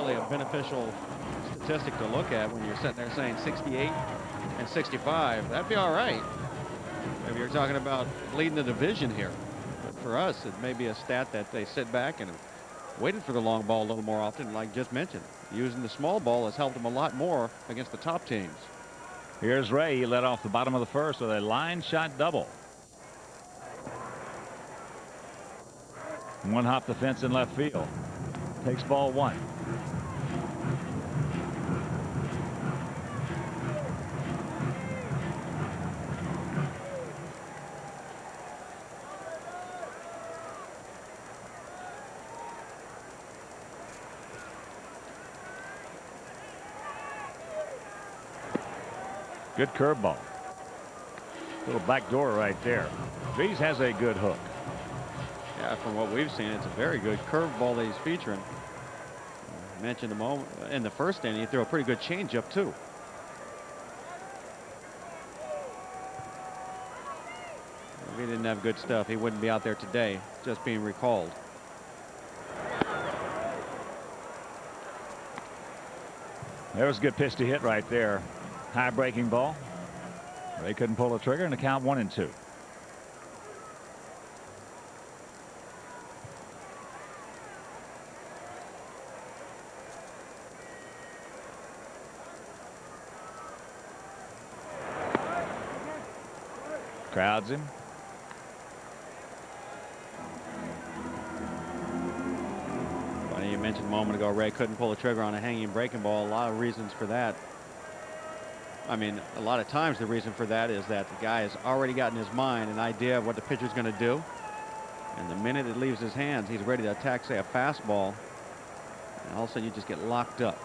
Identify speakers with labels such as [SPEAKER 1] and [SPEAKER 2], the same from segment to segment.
[SPEAKER 1] really a beneficial statistic to look at when you're sitting there saying 68 and 65. That'd be all right if you're talking about leading the division here. But for us, it may be a stat that they sit back and waited for the long ball a little more often, like just mentioned. Using the small ball has helped them a lot more against the top teams.
[SPEAKER 2] Here's Ray. He led off the bottom of the first with a line shot double. One hop the fence in left field. Takes ball one. Good curveball. Little back door right there. V's has a good hook.
[SPEAKER 1] Yeah, from what we've seen, it's a very good curveball that he's featuring. I mentioned a moment in the first inning, he threw a pretty good changeup too. If he didn't have good stuff, he wouldn't be out there today, just being recalled.
[SPEAKER 2] There was a good pitch to hit right there. High breaking ball. Ray couldn't pull the trigger, and the count 1-2. Crowds him.
[SPEAKER 1] Funny, you mentioned a moment ago Ray couldn't pull the trigger on a hanging breaking ball. A lot of reasons for that. I mean, a lot of times the reason for that is that the guy has already got in his mind an idea of what the pitcher's going to do. And the minute it leaves his hands, he's ready to attack, say, a fastball. And all of a sudden you just get locked up.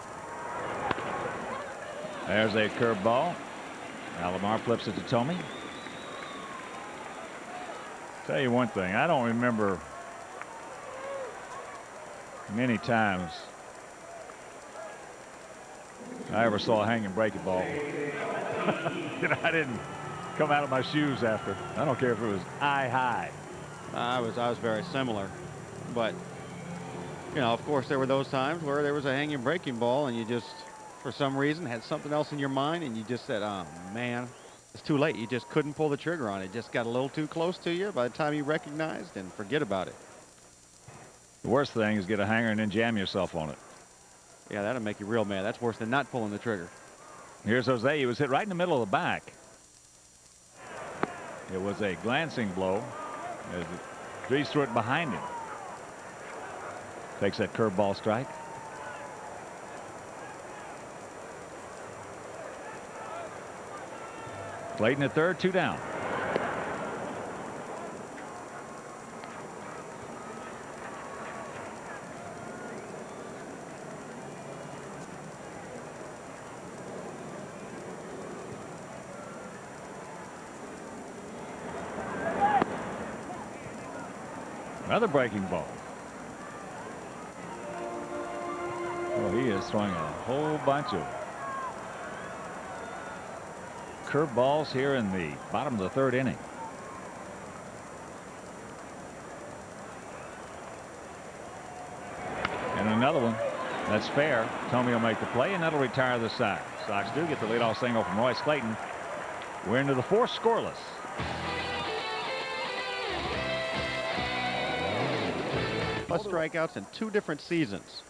[SPEAKER 2] There's a curveball. Alomar flips it to Tomey. Tell you one thing, I don't remember many times I ever saw a hanging breaking ball. I didn't come out of my shoes after. I don't care if it was eye high.
[SPEAKER 1] I was very similar, but you know, of course, there were those times where there was a hanging breaking ball, and you just, for some reason, had something else in your mind, and you just said, "Oh man, it's too late." You just couldn't pull the trigger on it. It just got a little too close to you by the time you recognized, and forget about it.
[SPEAKER 2] The worst thing is get a hanger and then jam yourself on it.
[SPEAKER 1] Yeah, that'll make you real mad. That's worse than not pulling the trigger.
[SPEAKER 2] Here's Jose. He was hit right in the middle of the back. It was a glancing blow as Dries threw it behind him. Takes that curveball strike. Clayton at third, 2 down. Another breaking ball. Oh, he is throwing a whole bunch of curveballs here in the bottom of the third inning. And another one. That's fair. Tomey will make the play, and that'll retire the side. Sox do get the leadoff single from Royce Clayton. We're into the fourth, scoreless.
[SPEAKER 1] Plus strikeouts in 2 different seasons.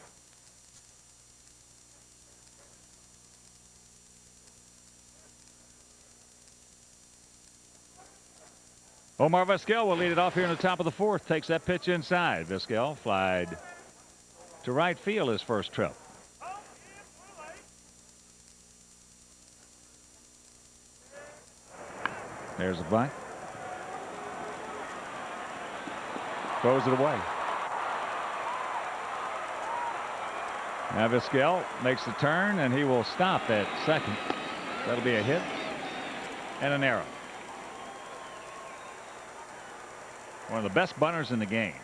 [SPEAKER 2] Omar Vizquel will lead it off here in the top of the fourth. Takes that pitch inside. Vizquel flied to right field his first trip. There's a bunt. Throws it away. Now Vizquel makes the turn, and he will stop at second. That'll be a hit and an error. One of the best bunters in the game.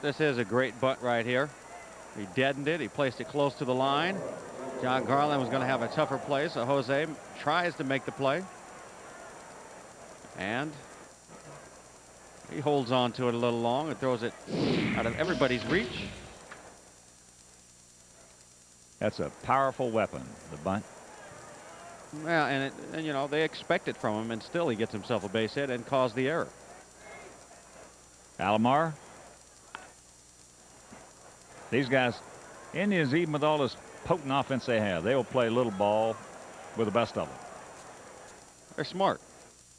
[SPEAKER 1] This is a great bunt right here. He deadened it. He placed it close to the line. John Garland was going to have a tougher play, so Jose tries to make the play. And He holds on to it a little long and throws it out of everybody's reach.
[SPEAKER 2] That's a powerful weapon, the bunt.
[SPEAKER 1] Yeah, and you know, they expect it from him, and still he gets himself a base hit and caused the error.
[SPEAKER 2] Alomar. These guys, Indians, even with all this potent offense they have, they will play little ball with the best of them.
[SPEAKER 1] They're smart.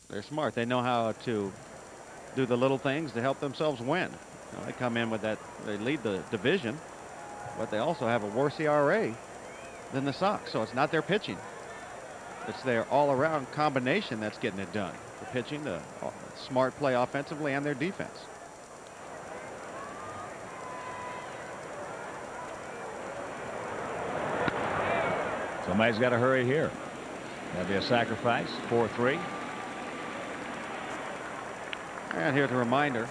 [SPEAKER 1] They're smart. They know how to do the little things to help themselves win. You know, they come in with that. They lead the division, but they also have a worse ERA than the Sox. So it's not their pitching. It's their all-around combination that's getting it done. The pitching, the smart play offensively, and their defense.
[SPEAKER 2] Somebody's got to hurry here. That'll be a sacrifice. 4-3.
[SPEAKER 1] And here's a reminder.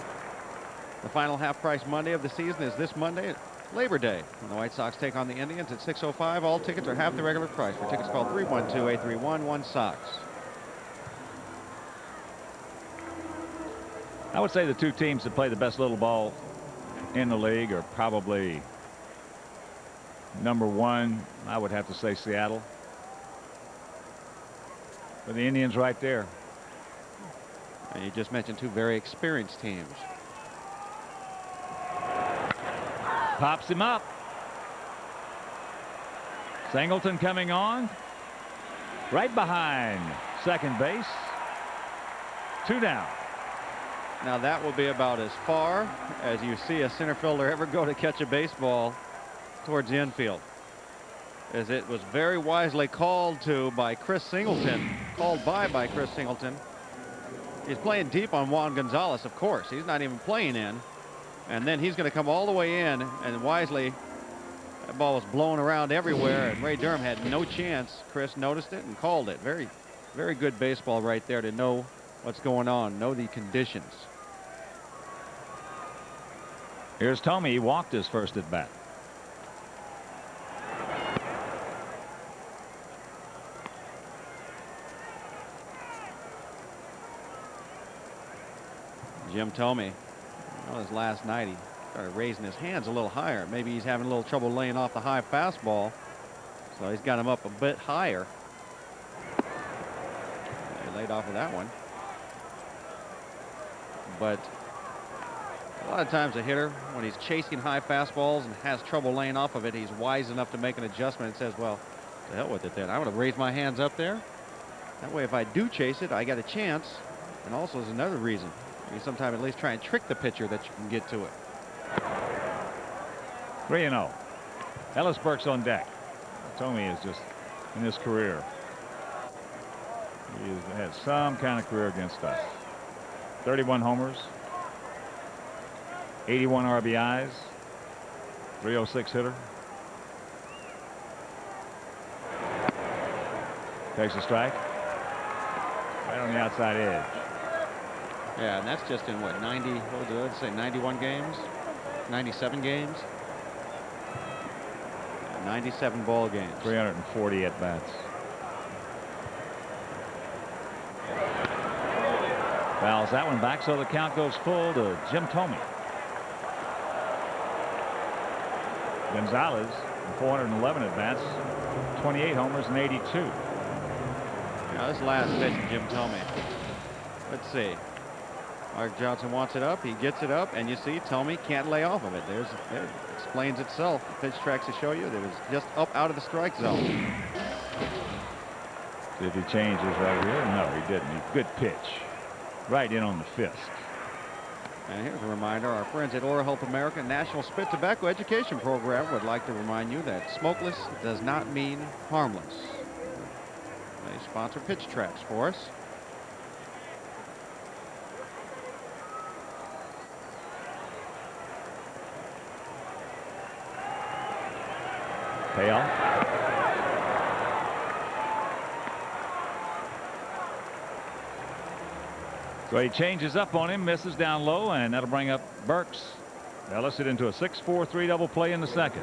[SPEAKER 1] The final half-price Monday of the season is this Monday, Labor Day, when the White Sox take on the Indians at 6:05. All tickets are half the regular price. For tickets, call 312-831-1-SOX.
[SPEAKER 2] I would say the two teams that play the best little ball in the league are probably number one. I would have to say Seattle. But the Indians right there.
[SPEAKER 1] And you just mentioned two very experienced teams.
[SPEAKER 2] Pops him up. Singleton coming on. Right behind second base. 2 down.
[SPEAKER 1] Now that will be about as far as you see a center fielder ever go to catch a baseball towards the infield. As it was very wisely called by Chris Singleton. He's playing deep on Juan Gonzalez, of course. He's not even playing in. And then he's going to come all the way in, and wisely, that ball was blowing around everywhere, and Ray Durham had no chance. Chris noticed it and called it. Very, very good baseball right there to know what's going on, know the conditions.
[SPEAKER 2] Here's Tommy. He walked his first at bat.
[SPEAKER 1] Jim Thome, his last night, he started raising his hands a little higher. Maybe he's having a little trouble laying off the high fastball, so he's got him up a bit higher. He laid off of that one. But a lot of times a hitter, when he's chasing high fastballs and has trouble laying off of it, he's wise enough to make an adjustment and says, well, to hell with it then. I'm going to raise my hands up there. That way, if I do chase it, I got a chance. And also, there's another reason. You sometimes at least try and trick the pitcher that you can get to it.
[SPEAKER 2] 3-0. Ellis Burke's on deck. Tommy is just in his career. He has had some kind of career against us. 31 homers, 81 RBIs, 306 hitter. Takes a strike. Right on the outside edge.
[SPEAKER 1] Yeah, and that's just in what, 90, what did I say, 91 games? 97 games? 97 ball games.
[SPEAKER 2] 340 at bats. Fouls that one back, so the count goes full to Jim Thome. Gonzalez, 411 at bats, 28 homers and 82.
[SPEAKER 1] Now this last pitch, Jim Thome. Let's see. Mark Johnson wants it up. He gets it up, and you see Thome can't lay off of it. There it explains itself. The pitch tracks to show you that it was just up out of the strike zone.
[SPEAKER 2] Did he change his right here? No, he didn't. Good pitch. Right in on the fist.
[SPEAKER 1] And here's a reminder, our friends at Oral Health America National Spit Tobacco Education Program would like to remind you that smokeless does not mean harmless. They sponsor pitch tracks for us.
[SPEAKER 2] Payoff. So he changes up on him, misses down low, and that'll bring up Burks. Ellis it into a 6-4-3 double play in the second.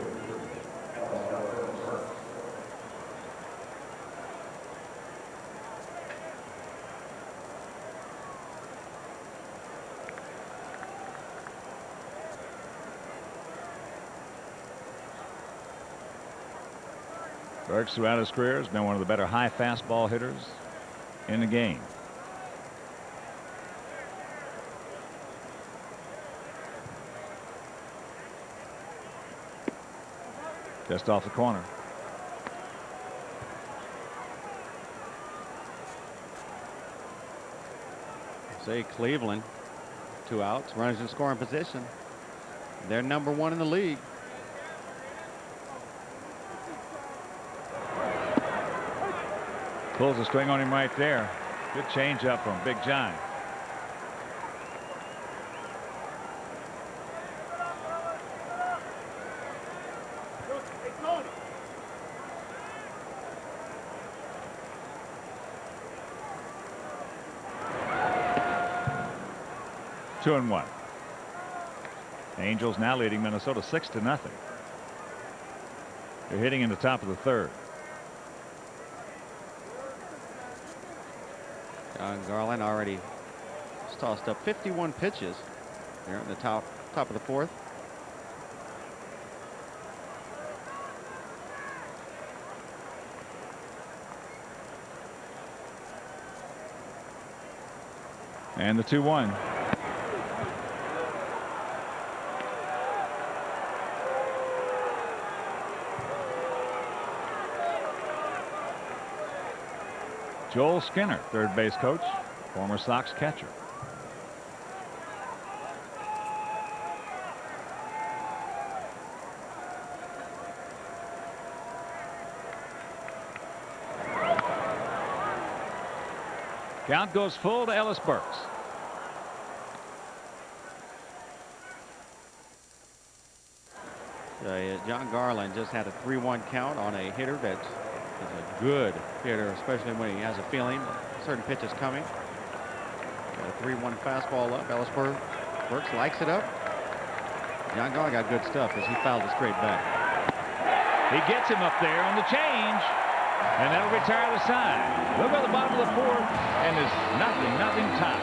[SPEAKER 2] Burks throughout his career has been one of the better high fastball hitters in the game. Just off the corner.
[SPEAKER 1] Say Cleveland, 2 outs, runners in scoring position. They're #1 in the league.
[SPEAKER 2] Pulls the string on him right there. Good changeup from Big John. Two and one. Angels now leading Minnesota 6-0. They're hitting in the top of the third.
[SPEAKER 1] John Garland already has tossed up 51 pitches here in the top of the fourth.
[SPEAKER 2] And the 2-1. Joel Skinner, third base coach, former Sox catcher. Count goes full to Ellis Burks.
[SPEAKER 1] John Garland just had a 3-1 count on a hitter that is a good hitter, especially when he has a feeling certain pitch is coming. Got a 3-1 fastball up. Ellis Burks likes it up. John Garland got good stuff as he fouled it straight back.
[SPEAKER 2] He gets him up there on the change, and that'll retire the side. Look at the bottom of the fourth, and there's nothing tied.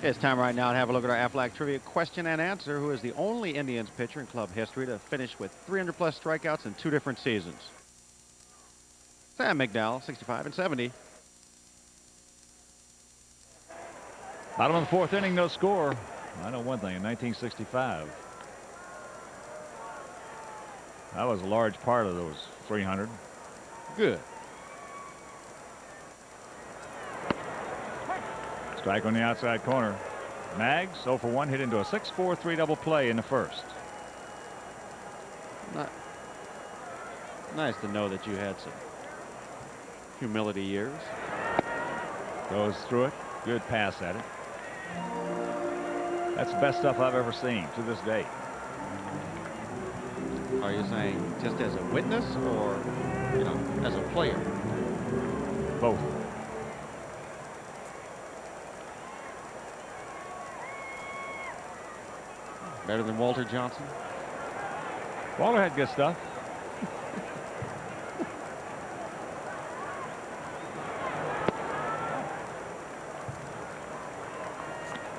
[SPEAKER 1] It's time right now to have a look at our Aflac Trivia question and answer. Who is the only Indians pitcher in club history to finish with 300+ strikeouts in 2 different seasons? Sam McDowell, 65 and 70.
[SPEAKER 2] Bottom of the fourth inning, no score. I know one thing, in 1965, that was a large part of those 300.
[SPEAKER 1] Good.
[SPEAKER 2] Strike on the outside corner. Maggs 0 for 1, hit into a 6-4-3 double play in the first.
[SPEAKER 1] Nice to know that you had some humility years.
[SPEAKER 2] Goes through it. Good pass at it. That's the best stuff I've ever seen to this day.
[SPEAKER 1] Are you saying just as a witness or, as a player?
[SPEAKER 2] Both.
[SPEAKER 1] Better than Walter Johnson?
[SPEAKER 2] Walter had good stuff.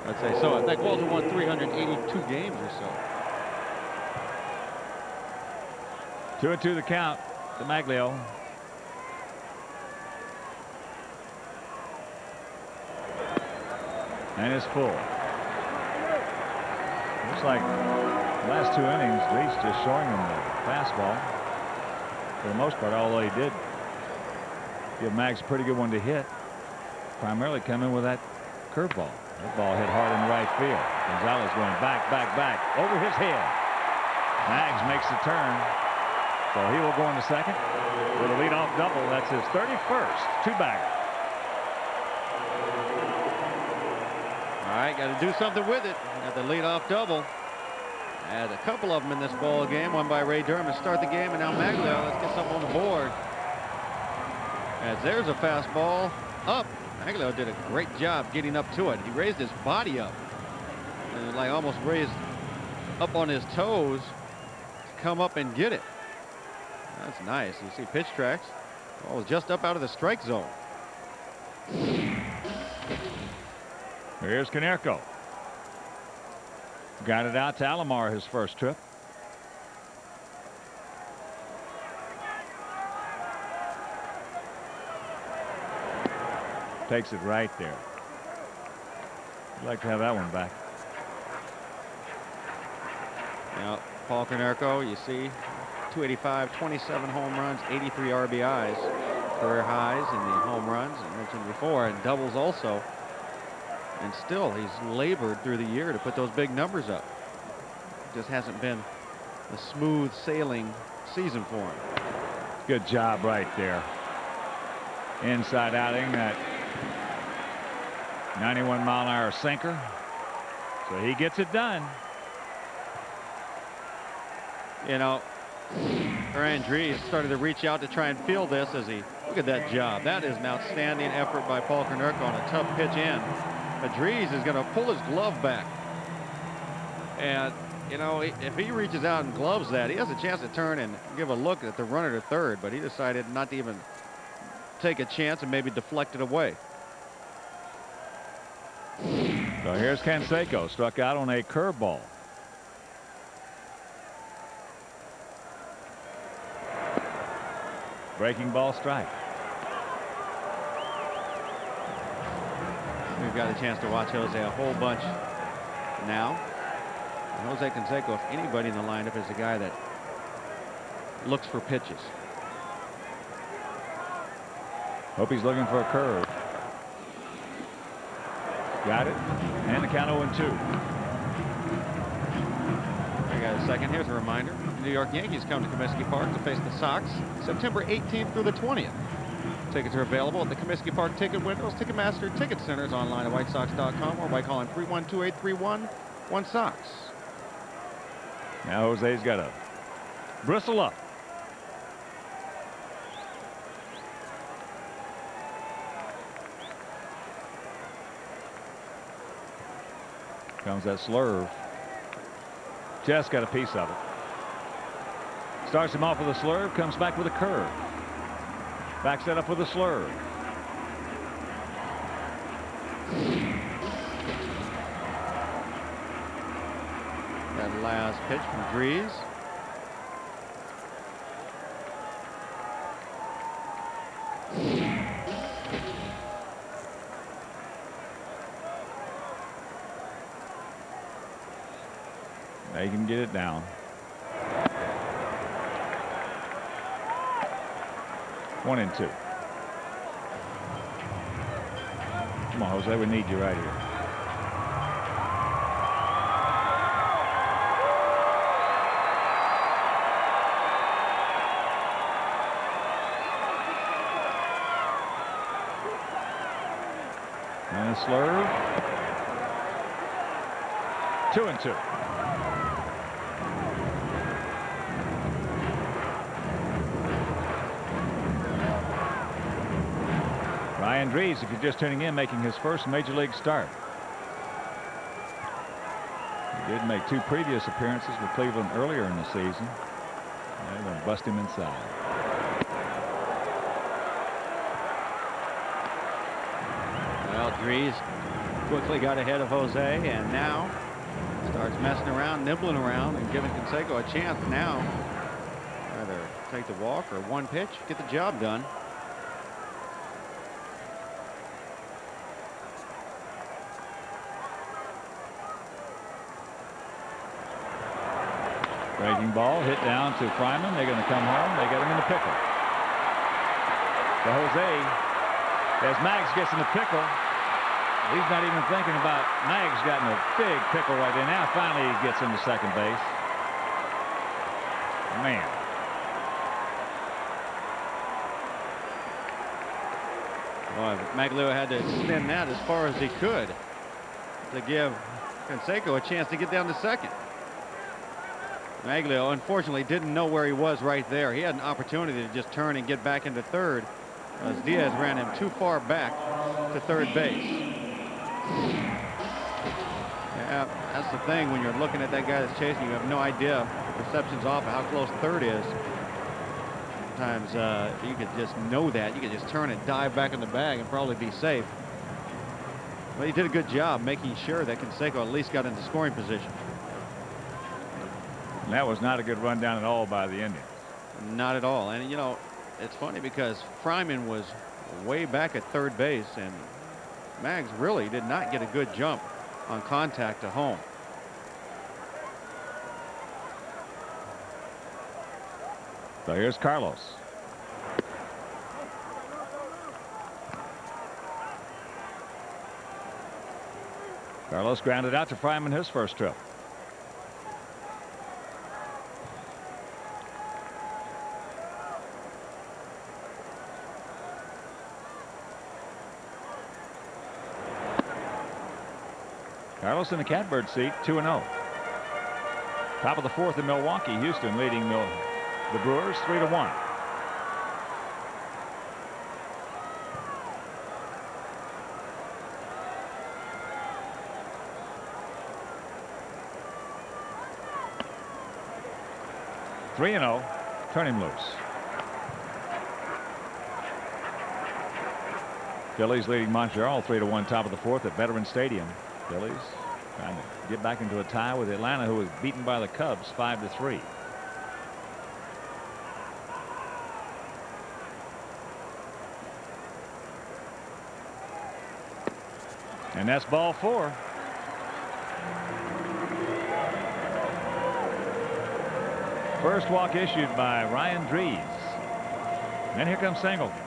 [SPEAKER 1] I'd say so. I think Walter won 382 games or so.
[SPEAKER 2] 2-2 the count to Maglio. And it's full. Looks like the last 2 innings, Leach just showing him the fastball. For the most part, although he did give Maggs a pretty good one to hit, primarily coming with that curveball. That ball hit hard in the right field. Gonzalez going back over his head. Maggs makes the turn, so he will go into second with a leadoff double. That's his 31st two-bagger.
[SPEAKER 1] All right, got to do something with it. Got the leadoff double. Had a couple of them in this ball game. One by Ray Durham to start the game, and now Maglio. Let's get something on the board. As there's a fastball up. Maglio did a great job getting up to it. He raised his body up, and like almost raised up on his toes to come up and get it. That's nice. You see pitch tracks. Ball was just up out of the strike zone.
[SPEAKER 2] Here's Konerko. Got it out to Alomar his first trip. Takes it right there. I'd like to have that one back.
[SPEAKER 1] Now, Paul Konerko, you see, 285, 27 home runs, 83 RBIs, career highs in the home runs, I mentioned before, and doubles also. And still, he's labored through the year to put those big numbers up. Just hasn't been a smooth sailing season for him.
[SPEAKER 2] Good job right there. Inside outing that 91-mile-an-hour sinker. So he gets it done.
[SPEAKER 1] You know, Ryan Dries started to reach out to try and field this as he, look at that job. That is an outstanding effort by Paul Konerko on a tough pitch in. But Dries is going to pull his glove back. And, you know, if he reaches out and gloves that, he has a chance to turn and give a look at the runner to third. But he decided not to even take a chance and maybe deflect it away.
[SPEAKER 2] So here's Canseco, struck out on a curveball. Breaking ball strike.
[SPEAKER 1] We've got a chance to watch Jose a whole bunch now. And Jose Canseco, if anybody in the lineup, is a guy that looks for pitches.
[SPEAKER 2] Hope he's looking for a curve. Got it. And the count 0-2.
[SPEAKER 1] I got a second. Here's a reminder. The New York Yankees come to Comiskey Park to face the Sox September 18th through the 20th. Tickets are available at the Comiskey Park ticket windows, Ticketmaster, ticket centers, online at WhiteSox.com, or by calling 312-831-1SOX.
[SPEAKER 2] Now Jose's got to bristle up. Comes that slurve. Just got a piece of it. Starts him off with a slurve, comes back with a curve. Backs that up with a slurve.
[SPEAKER 1] That last pitch from Dries.
[SPEAKER 2] They can get it down. One and two. Come on, Jose, we need you right here. And a slurve. 2-2. Ryan Dries, if you're just tuning in, making his first major league start. He did make two previous appearances with Cleveland earlier in the season. They're going to bust him inside.
[SPEAKER 1] Well, Dries quickly got ahead of Jose and now starts messing around, nibbling around, and giving Canseco a chance now. Either take the walk or one pitch, get the job done.
[SPEAKER 2] Breaking ball hit down to Fryman. They're going to come home. They get him in the pickle. So Jose, as Maggs gets in the pickle, he's not even thinking about Maggs getting a big pickle right there. Now finally he gets into second base. Man.
[SPEAKER 1] Well, Maglio had to extend that as far as he could to give Canseco a chance to get down to second. Maglio unfortunately didn't know where he was right there. He had an opportunity to just turn and get back into third as Diaz ran him too far back to third base. Yeah, that's the thing when you're looking at that guy that's chasing, you have no idea. Perception's off of how close third is. Sometimes you could just know that. You could just turn and dive back in the bag and probably be safe. But he did a good job making sure that Canseco at least got into scoring position.
[SPEAKER 2] And that was not a good run down at all by the Indians.
[SPEAKER 1] Not at all. And, you know, it's funny because Fryman was way back at third base, and Maggs really did not get a good jump on contact to home.
[SPEAKER 2] So here's Carlos. Carlos grounded out to Fryman his first trip. Carlos in the catbird seat, 2-0. Top of the fourth in Milwaukee. Houston leading the Brewers 3-1. Three and 0. Turn him loose. Phillies leading Montreal 3-1. Top of the fourth at Veterans Stadium. Phillies trying to get back into a tie with Atlanta, who was beaten by the Cubs 5-3. And that's ball four. First walk issued by Ryan Dries. And here comes Singleton.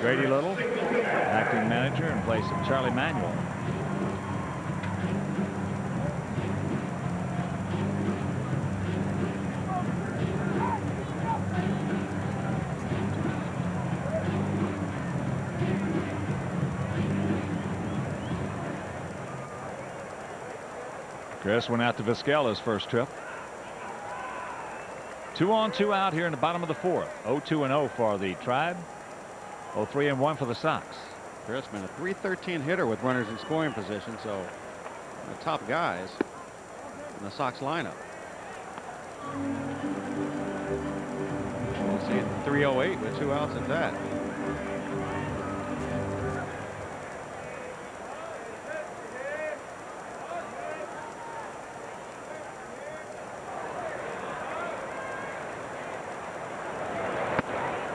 [SPEAKER 2] Grady Little, acting manager in place of Charlie Manuel. Chris went out to Vizquel his first trip. 2 on 2 out here in the bottom of the fourth. 0-2-0 for the Tribe. 0-3-1 for the Sox.
[SPEAKER 1] Chris been a .313 hitter with runners in scoring position, so the top guys in the Sox lineup. We'll see 308 with 2 outs at that.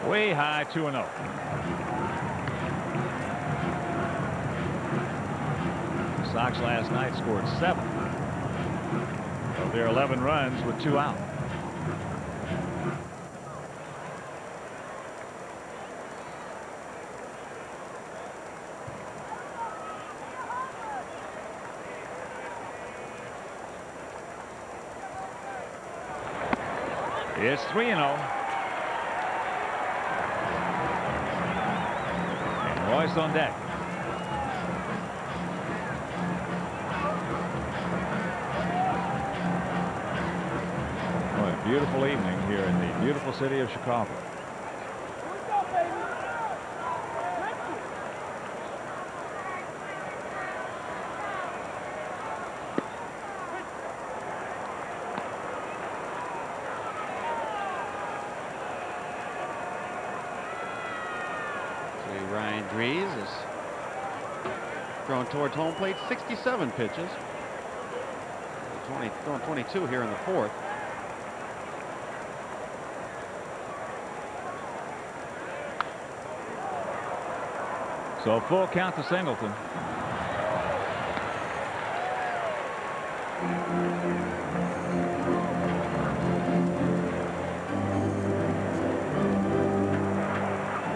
[SPEAKER 2] Way high, 2-0. Sox last night scored 7 of their 11 runs with 2 out. It's 3-0. Royce on deck. What a beautiful evening here in the beautiful city of Chicago.
[SPEAKER 1] Ryan Dries is thrown towards home plate. 67 pitches. Throwing 22 here in the fourth.
[SPEAKER 2] So full count to Singleton.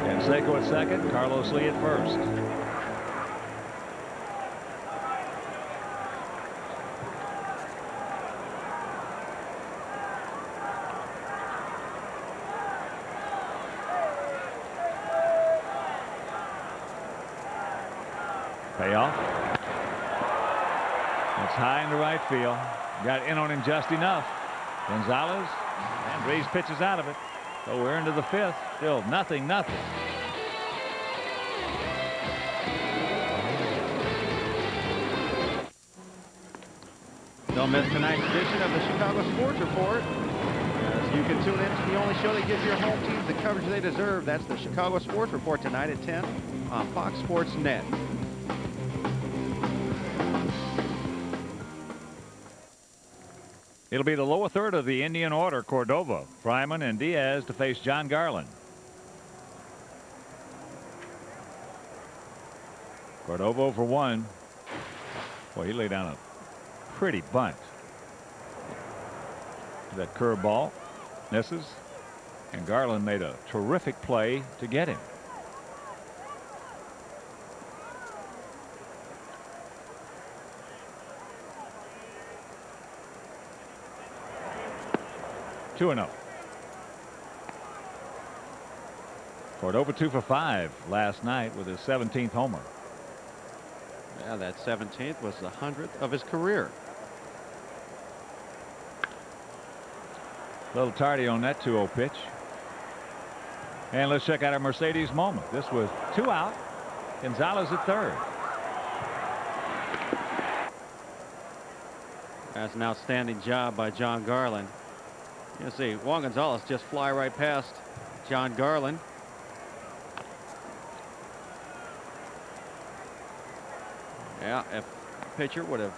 [SPEAKER 2] Canseco at second, Carlos Lee at first. Payoff. It's high in the right field. Got in on him just enough. Gonzalez and Dries pitches out of it. So we're into the fifth. Still 0-0.
[SPEAKER 1] Don't miss tonight's edition of the Chicago Sports Report. As you can tune in to the only show that gives your home teams the coverage they deserve. That's the Chicago Sports Report tonight at 10 on Fox Sports Net.
[SPEAKER 2] It'll be the lower third of the Indian order. Cordova, Fryman, and Diaz to face John Garland. Cordova for 1. Boy, he laid down a pretty bunt. That curveball misses, and Garland made a terrific play to get him. Two and 0. Cordova 2 for 5 last night with his 17th homer.
[SPEAKER 1] Yeah, that 17th was the 100th of his career.
[SPEAKER 2] A little tardy on that 2-0 pitch. And let's check out our Mercedes moment. This was 2 out. Gonzalez at third.
[SPEAKER 1] That's an outstanding job by John Garland. You see Juan Gonzalez just fly right past John Garland. Yeah, if the pitcher would have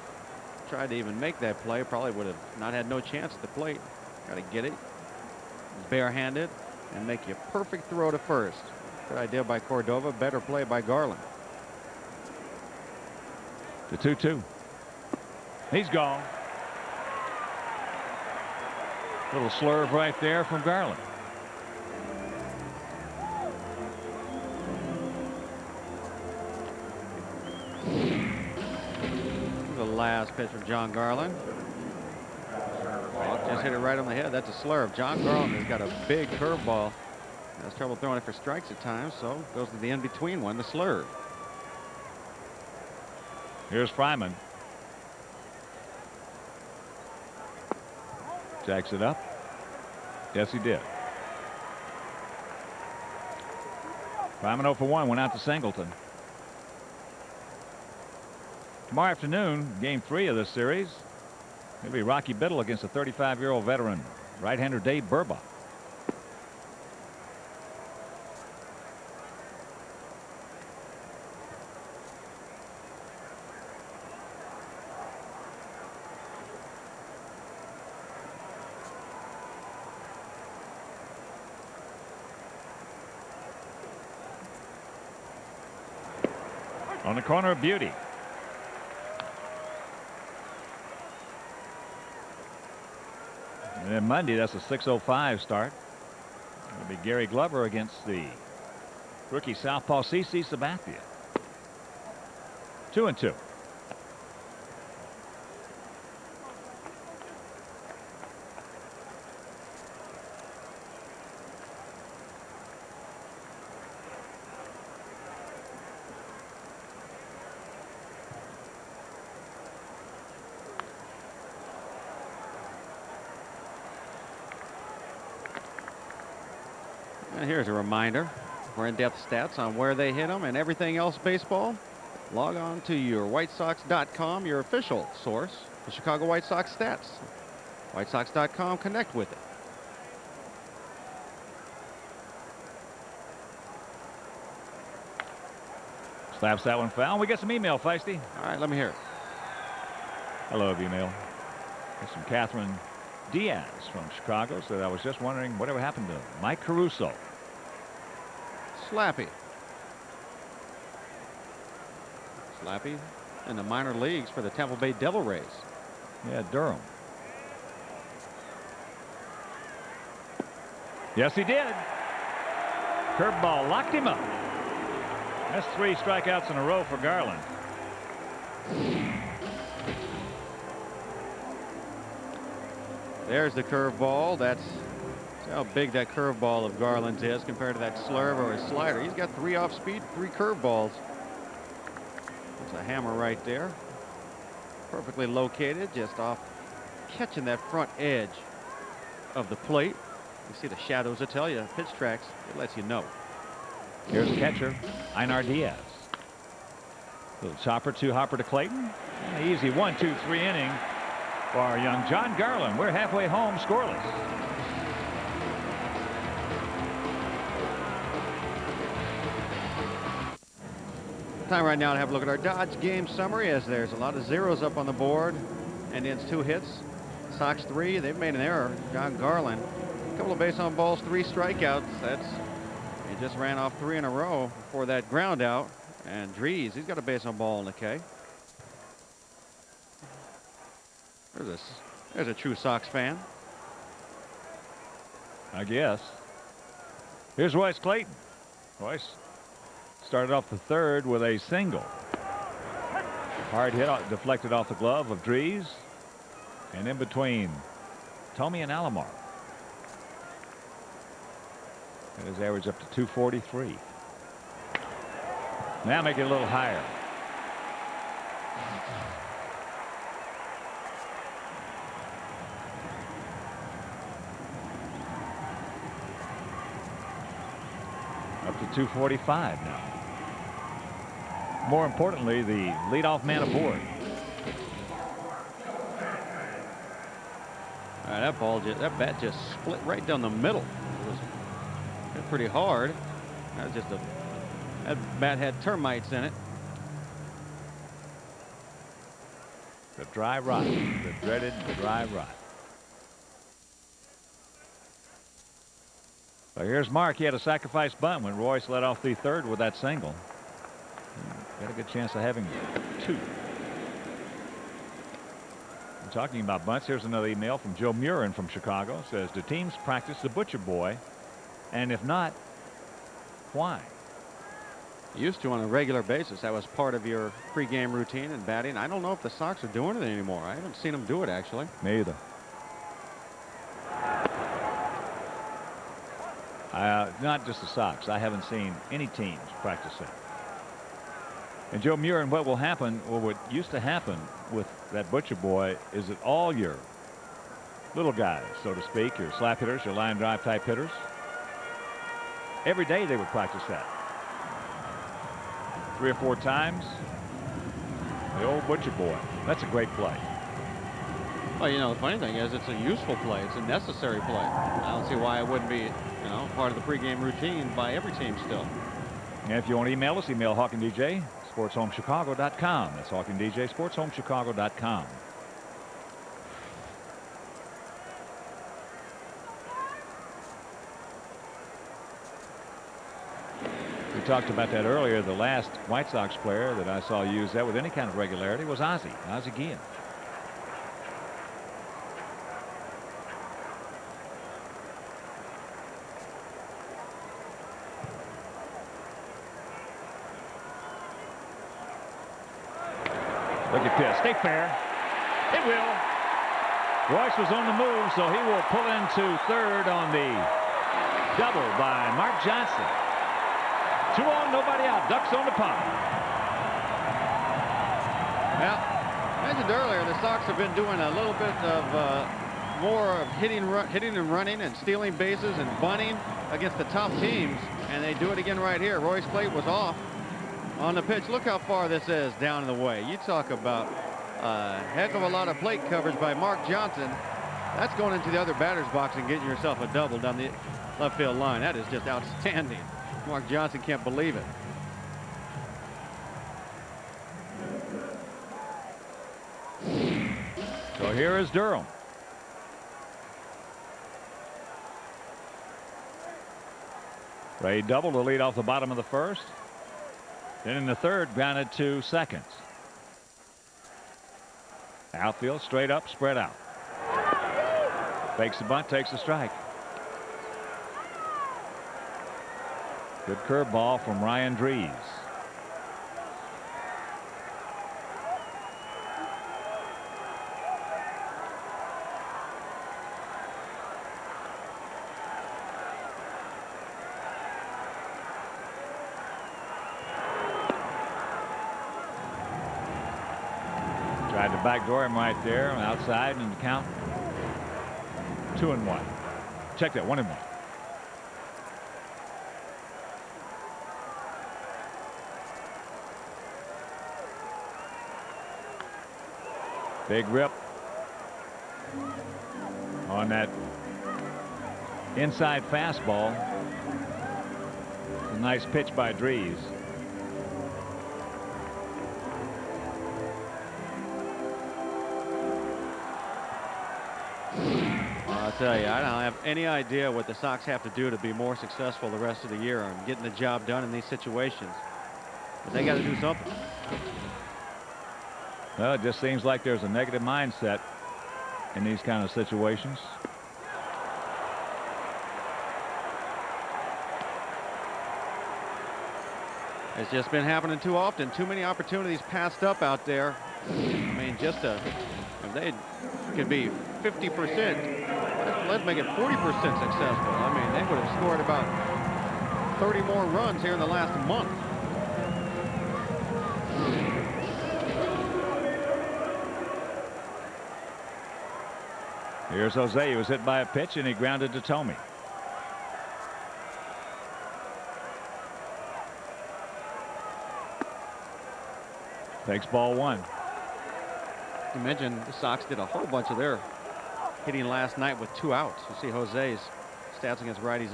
[SPEAKER 1] tried to even make that play, probably would have not had no chance at the plate. Got to get it barehanded and make you a perfect throw to first. Good idea by Cordova. Better play by Garland.
[SPEAKER 2] The 2-2. He's gone. Little slurve right there from Garland.
[SPEAKER 1] The last pitch from John Garland. Oh, just hit it right on the head. That's a slurve. John Garland has got a big curveball. Has trouble throwing it for strikes at times, so goes to the in-between one, the slurve.
[SPEAKER 2] Here's Fryman. Jacks it up. Yes, he did. Fryman 0 for 1, went out to Singleton. Tomorrow afternoon, game 3 of this series. It'll be Rocky Biddle against a 35-year-old veteran, right-hander Dave Burbach. On the corner of Beauty. And then Monday, that's a 6:05 start. It'll be Gary Glover against the rookie southpaw CC Sabathia. 2-2.
[SPEAKER 1] And here's a reminder for in-depth stats on where they hit them and everything else baseball. Log on to your WhiteSox.com, your official source for Chicago White Sox stats. WhiteSox.com, connect with it.
[SPEAKER 2] Slaps that one foul. We get some email, Feisty.
[SPEAKER 1] All right, let me hear it.
[SPEAKER 2] I love email. It's from Catherine Diaz from Chicago. Said, I was just wondering whatever happened to Mike Caruso.
[SPEAKER 1] Slappy in the minor leagues for the Tampa Bay Devil Rays.
[SPEAKER 2] Yeah, Durham. Yes, he did. Curveball locked him up. That's 3 strikeouts in a row for Garland.
[SPEAKER 1] There's the curveball. That's how big that curveball of Garland's is compared to that slurve or a slider. He's got 3 off speed, 3 curveballs. That's a hammer right there. Perfectly located, just off catching that front edge of the plate. You see the shadows that tell you, pitch tracks, it lets you know.
[SPEAKER 2] Here's the catcher, Einar Diaz. Little chopper, 2-hopper to Clayton. An easy 1-2-3 inning for our young John Garland. We're halfway home, scoreless.
[SPEAKER 1] Time right now to have a look at our Dodge game summary, as there's a lot of zeros up on the board. Indians 2 hits, Sox 3. They've made an error. John Garland, a couple of base on balls, 3 strikeouts. He just ran off 3 in a row before that ground out. And Dries, he's got a base on ball in the K. There's a true Sox fan.
[SPEAKER 2] I guess. Here's Royce Clayton. Royce started off the third with a single. Hard hit, deflected off the glove of Dries. And in between Tomey and Alomar. And his average up to 243. Now make it a little higher. Up to 245 now. More importantly, the leadoff man aboard.
[SPEAKER 1] That bat just split right down the middle. It was hit pretty hard. That bat had termites in it.
[SPEAKER 2] The dry rot, the dreaded dry rot. So here's Mark. He had a sacrifice bunt when Royce led off the third with that single. Got a good chance of having 2. Talking about bunts, here's another email from Joe Murin from Chicago. Says, do teams practice the butcher boy? And if not, why?
[SPEAKER 1] Used to on a regular basis. That was part of your pregame routine and batting. I don't know if the Sox are doing it anymore. I haven't seen them do it, actually.
[SPEAKER 2] Me either. Not just the Sox. I haven't seen any teams practice it. And Joe Murin, what will happen, or what used to happen with that butcher boy, is that all your little guys, so to speak, your slap hitters, your line drive type hitters, every day they would practice that. 3 or 4 times. The old butcher boy. That's a great play.
[SPEAKER 1] Well, you know, the funny thing is it's a useful play. It's a necessary play. I don't see why it wouldn't be, you know, part of the pregame routine by every team still.
[SPEAKER 2] And if you want to email us, email HawkinDJ, SportsHomeChicago.com. That's HawkinDJ, SportsHomeChicago.com. We talked about that earlier. The last White Sox player that I saw use that with any kind of regularity was Ozzie Guillen. Look at this. Stay fair. It will. Royce was on the move, so he will pull into third on the double by Mark Johnson. 2 on, nobody out. Ducks on the pond.
[SPEAKER 1] Well, I mentioned earlier the Sox have been doing a little bit of more of hitting and running and stealing bases and bunting against the top teams, and they do it again right here. Royce Clayton was off on the pitch. Look how far this is down the way. You talk about a heck of a lot of plate coverage by Mark Johnson. That's going into the other batter's box and getting yourself a double down the left field line. That is just outstanding. Mark Johnson can't believe it.
[SPEAKER 2] So here is Durham. Ray double to lead off the bottom of the first. Then in the third, grounded to seconds. Outfield straight up, spread out. Fakes the bunt, takes the strike. Good curveball from Ryan Dries. Tried to backdoor him right there outside, and the count 2-1. Check that, 1-1. Big rip on that inside fastball. A nice pitch by Dries.
[SPEAKER 1] tell you, I don't have any idea what the Sox have to do to be more successful the rest of the year on getting the job done in these situations. But they got to do something.
[SPEAKER 2] Well, it just seems like there's a negative mindset in these kind of situations.
[SPEAKER 1] It's just been happening too often. Too many opportunities passed up out there. I mean, just if they could be 50%, let's make it 40% successful. I mean, they would have scored about 30 more runs here in the last month.
[SPEAKER 2] Here's Jose. He was hit by a pitch and he grounded to Tomey. Takes ball one.
[SPEAKER 1] You mentioned the Sox did a whole bunch of their hitting last night with 2 outs. You see Jose's stats against righties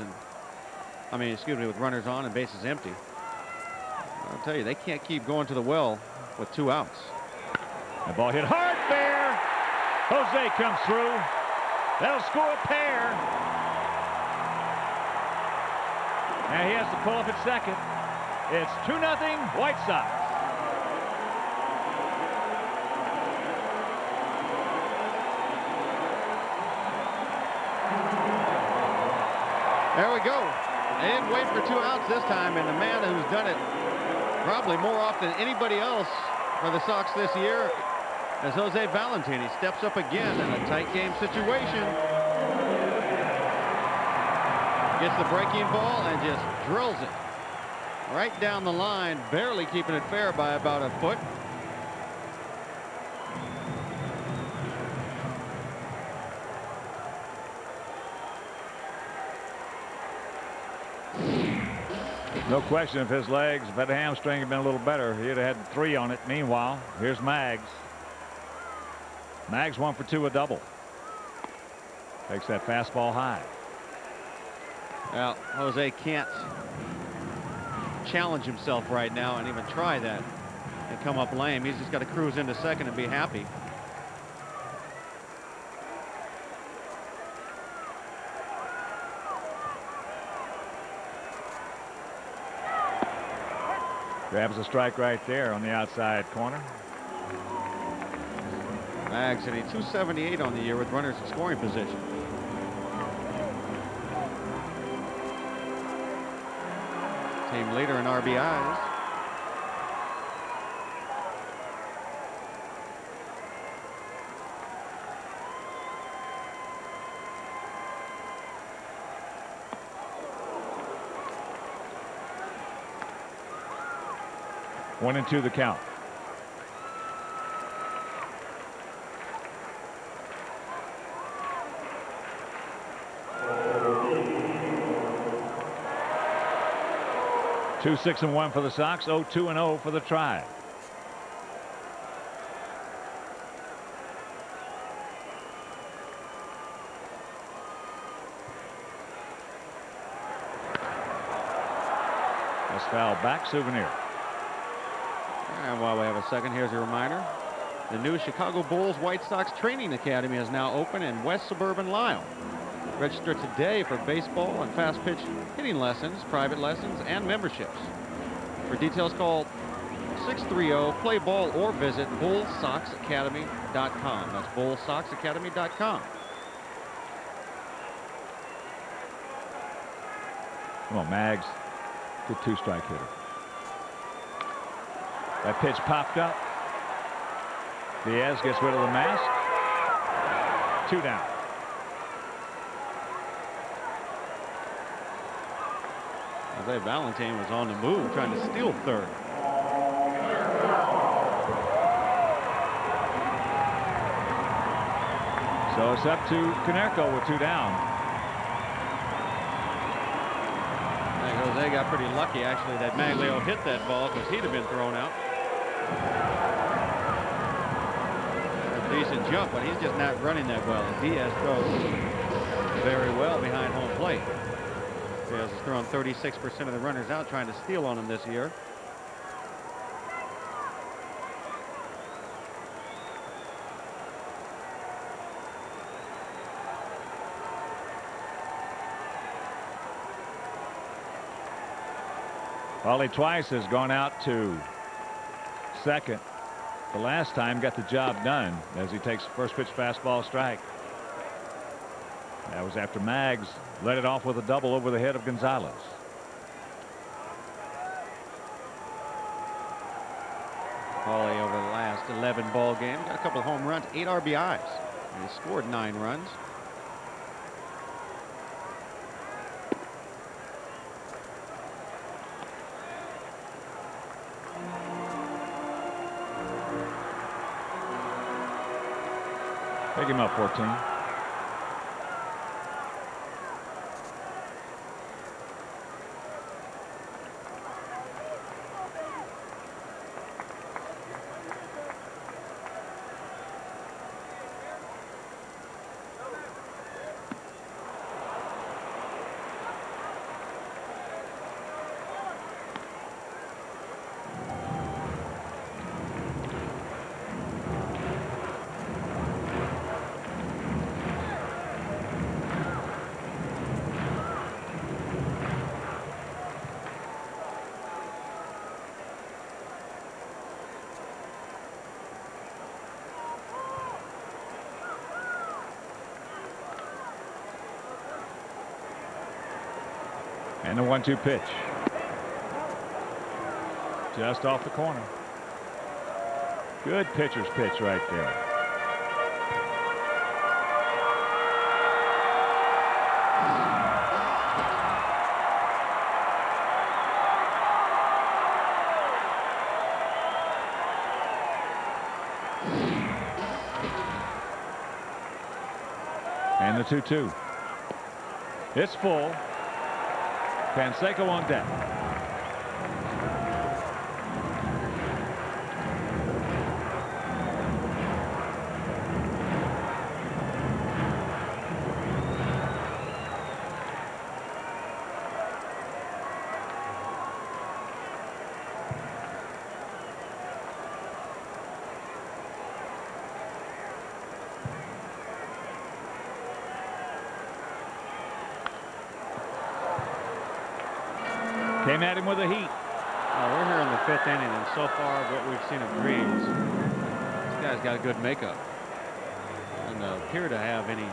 [SPEAKER 1] with runners on and bases empty. I'll tell you, they can't keep going to the well with 2 outs.
[SPEAKER 2] The ball hit hard there. Jose comes through. That'll score a pair. And he has to pull up at second. It's 2-0 White Sox.
[SPEAKER 1] There we go. They didn't wait for 2 outs this time, and the man who's done it probably more often than anybody else for the Sox this year is Jose Valentin. He steps up again in a tight game situation. Gets the breaking ball and just drills it right down the line, barely keeping it fair by about a foot.
[SPEAKER 2] No question, if his legs, if that hamstring had been a little better, he'd have had 3 on it. Meanwhile, here's Maggs. Maggs 1 for 2, a double. Takes that fastball high.
[SPEAKER 1] Well, Jose can't challenge himself right now and even try that and come up lame. He's just got to cruise into second and be happy.
[SPEAKER 2] Grabs a strike right there on the outside corner.
[SPEAKER 1] Maggs hitting .278 on the year with runners in scoring position. Team leader in RBIs.
[SPEAKER 2] One and two the count. Two 6-1 for the Sox. 0-2-0 for the Tribe. That's foul back. Souvenir.
[SPEAKER 1] And while we have a second, here's a reminder. The new Chicago Bulls White Sox Training Academy is now open in West Suburban Lisle. Register today for baseball and fast pitch hitting lessons, private lessons, and memberships. For details, call 630-PLAY-BALL or visit bullsoxacademy.com. That's bullsoxacademy.com.
[SPEAKER 2] Come on, Maggs. Good 2-strike hitter. That pitch popped up. Diaz gets rid of the mask. 2 down.
[SPEAKER 1] Jose Valentin was on the move trying to steal third.
[SPEAKER 2] So it's up to Konerko with 2 down.
[SPEAKER 1] I think Jose got pretty lucky actually that Maglio hit that ball because he'd have been thrown out. A decent jump, but he's just not running that well. And Diaz throws very well behind home plate. Diaz has thrown 36% of the runners out trying to steal on him this year.
[SPEAKER 2] Well, he twice has gone out to second. The last time got the job done as he takes first pitch fastball strike. That was after Maggs led it off with a double over the head of Gonzalez.
[SPEAKER 1] Paulie over the last 11 ball games got a couple of home runs, 8 RBIs. And he scored 9 runs.
[SPEAKER 2] Pick him up 14. And the 1-2 pitch. Just off the corner. Good pitcher's pitch right there. And the 2-2. It's full. Canseco on deck. Came at him with a heat.
[SPEAKER 1] We're here in the 5th inning, and so far what we've seen of Greaves, this guy's got a good makeup. Doesn't appear to have any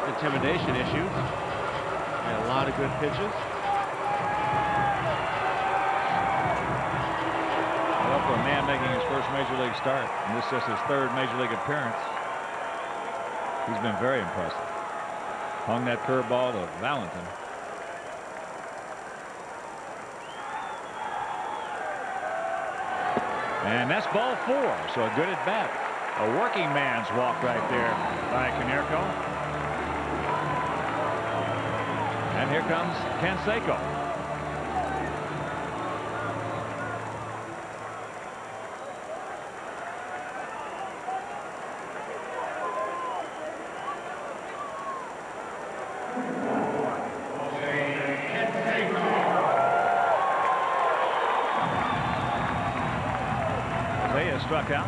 [SPEAKER 1] intimidation issues. Had a lot of good pitches.
[SPEAKER 2] Well, for a man making his first major league start, and this is just his 3rd major league appearance, he's been very impressive. Hung that curveball to Valentin. And that's ball 4, so a good at bat. A working man's walk right there by Konerko. And here comes Canseco. Struck out.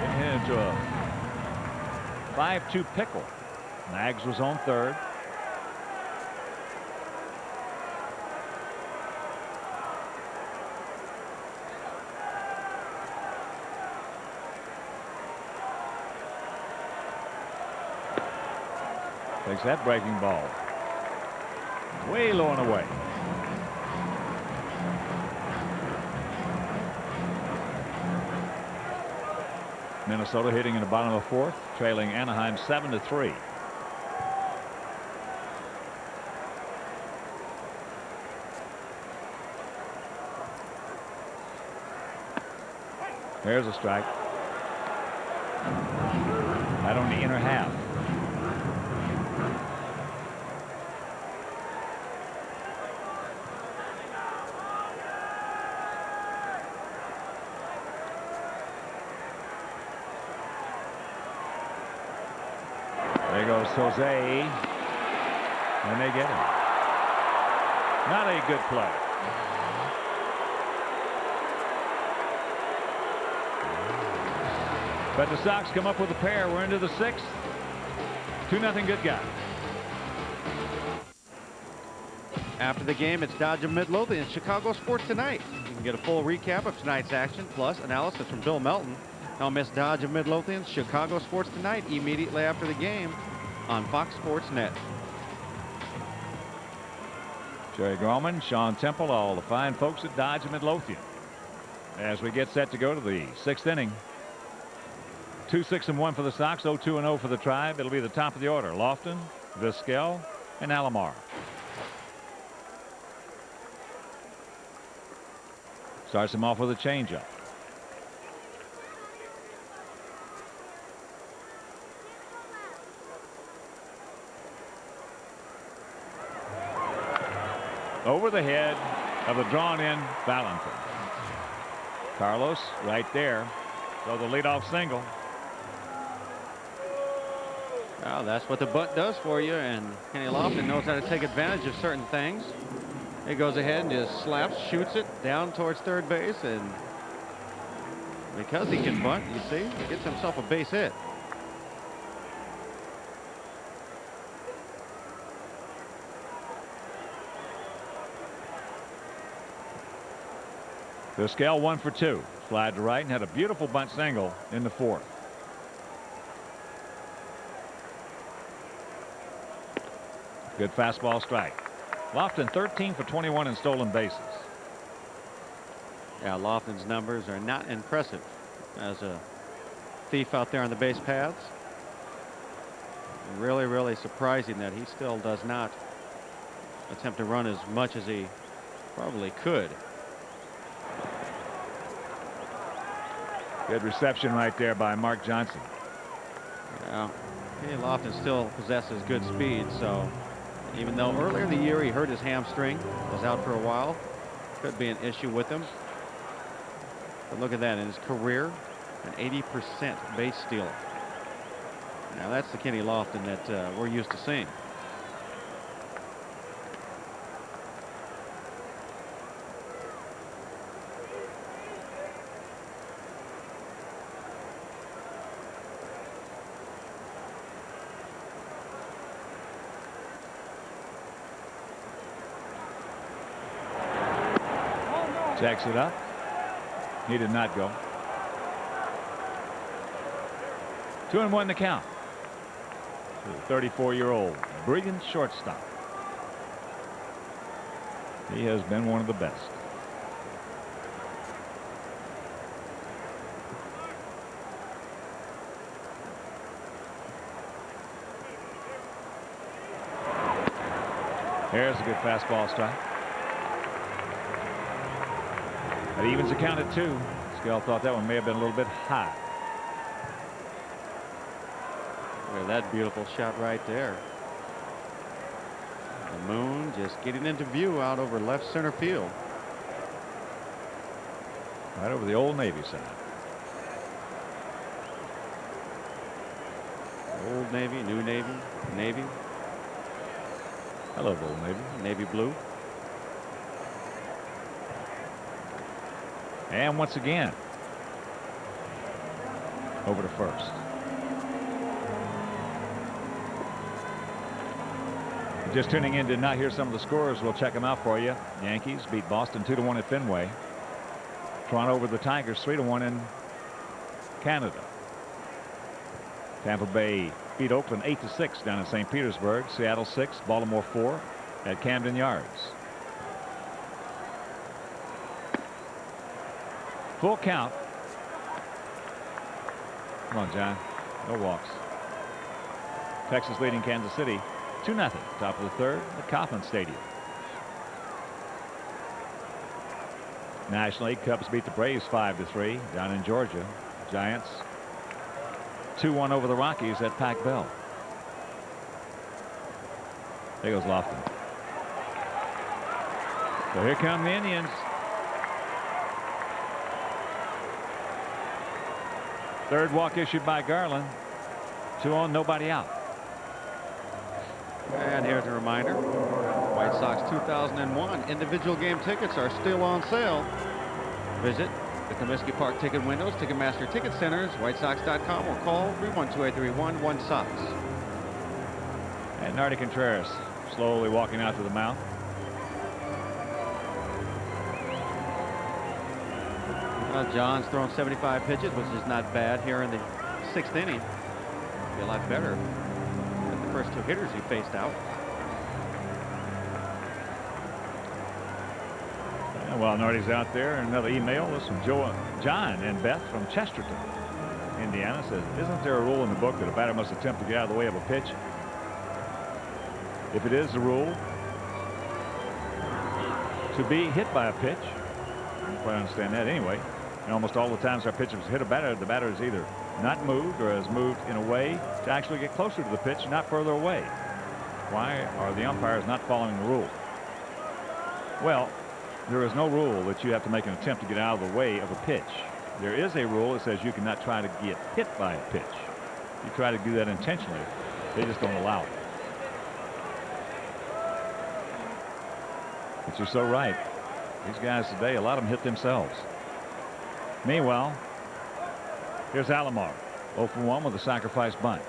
[SPEAKER 2] Getting into a 5-2 pickle. Maggs was on 3rd. Takes that breaking ball way low and away. Minnesota hitting in the bottom of 4th, trailing Anaheim 7-3. There's a strike. Right on the inner half. There goes Jose, and they get him. Not a good play. But the Sox come up with a pair. We're into the 6th. 2-0 good guy.
[SPEAKER 1] After the game, it's Dodge of Midlothian and Chicago Sports Tonight. You can get a full recap of tonight's action, plus analysis from Bill Melton. Don't miss Dodge of Midlothian's Chicago Sports Tonight immediately after the game on Fox Sports Net.
[SPEAKER 2] Jerry Gorman, Sean Temple, all the fine folks at Dodge of Midlothian. As we get set to go to the 6th inning. 2-6-1 for the Sox, 0-2-0 for the Tribe. It'll be the top of the order. Lofton, Vizquel, and Alomar. Starts him off with a changeup. Over the head of the drawn-in Valentin. Carlos right there. So the leadoff single.
[SPEAKER 1] Well, that's what the bunt does for you, and Kenny Lofton knows how to take advantage of certain things. He goes ahead and just slaps, shoots it down towards third base, and because he can bunt, you see, he gets himself a base hit.
[SPEAKER 2] Vizquel 1 for 2. Slide to right and had a beautiful bunt single in the 4th. Good fastball strike. Lofton 13 for 21 in stolen bases.
[SPEAKER 1] Yeah, Lofton's numbers are not impressive as a thief out there on the base paths. Really, really surprising that he still does not attempt to run as much as he probably could.
[SPEAKER 2] Good reception right there by Mark Johnson.
[SPEAKER 1] Yeah, Kenny Lofton still possesses good speed, so even though earlier in the year he hurt his hamstring, was out for a while, could be an issue with him. But look at that, in his career, an 80% base stealer. Now that's the Kenny Lofton that we're used to seeing.
[SPEAKER 2] Jacks it up. He did not go. 2-1 the count. The 34-year-old brilliant shortstop. He has been one of the best. Here's a good fastball strike. That evens the count at 2. Vizquel thought that one may have been a little bit high.
[SPEAKER 1] Look at that beautiful shot right there. The moon just getting into view out over left center field.
[SPEAKER 2] Right over the Old Navy side.
[SPEAKER 1] Old Navy, New Navy, Navy.
[SPEAKER 2] I love Old Navy.
[SPEAKER 1] Navy blue.
[SPEAKER 2] And once again, over to first. Just tuning in, did not hear some of the scores. We'll check them out for you. Yankees beat Boston 2-1 at Fenway. Toronto over the Tigers 3-1 in Canada. Tampa Bay beat Oakland 8-6 down in St. Petersburg. Seattle 6, Baltimore 4 at Camden Yards. Full count. Come on, John. No walks. Texas leading Kansas City 2-0. Top of the 3rd at Kauffman Stadium. National League, Cubs beat the Braves 5-3 down in Georgia. Giants 2-1 over the Rockies at Pac Bell. There goes Lofton. So here come the Indians. Third walk issued by Garland. 2 on, nobody out.
[SPEAKER 1] And here's a reminder. White Sox 2001 individual game tickets are still on sale. Visit the Comiskey Park ticket windows, Ticketmaster Ticket Centers, WhiteSox.com, or call 312-831-1-SOX.
[SPEAKER 2] And Nardi Contreras slowly walking out to the mound.
[SPEAKER 1] Well, John's thrown 75 pitches, which is not bad here in the 6th inning. Be a lot better than the first 2 hitters he faced out.
[SPEAKER 2] Well, Nardi's out there. Another email. This from John and Beth from Chesterton, Indiana, says, isn't there a rule in the book that a batter must attempt to get out of the way of a pitch? If it is the rule to be hit by a pitch, I don't quite understand that anyway. And almost all the times our pitchers hit a batter, the batter is either not moved or has moved in a way to actually get closer to the pitch, not further away. Why are the umpires not following the rule? Well, there is no rule that you have to make an attempt to get out of the way of a pitch. There is a rule that says you cannot try to get hit by a pitch. You try to do that intentionally, they just don't allow it. But you're so right. These guys today, a lot of them hit themselves. Meanwhile, here's Alomar, 0 for 1 with a sacrifice bunt.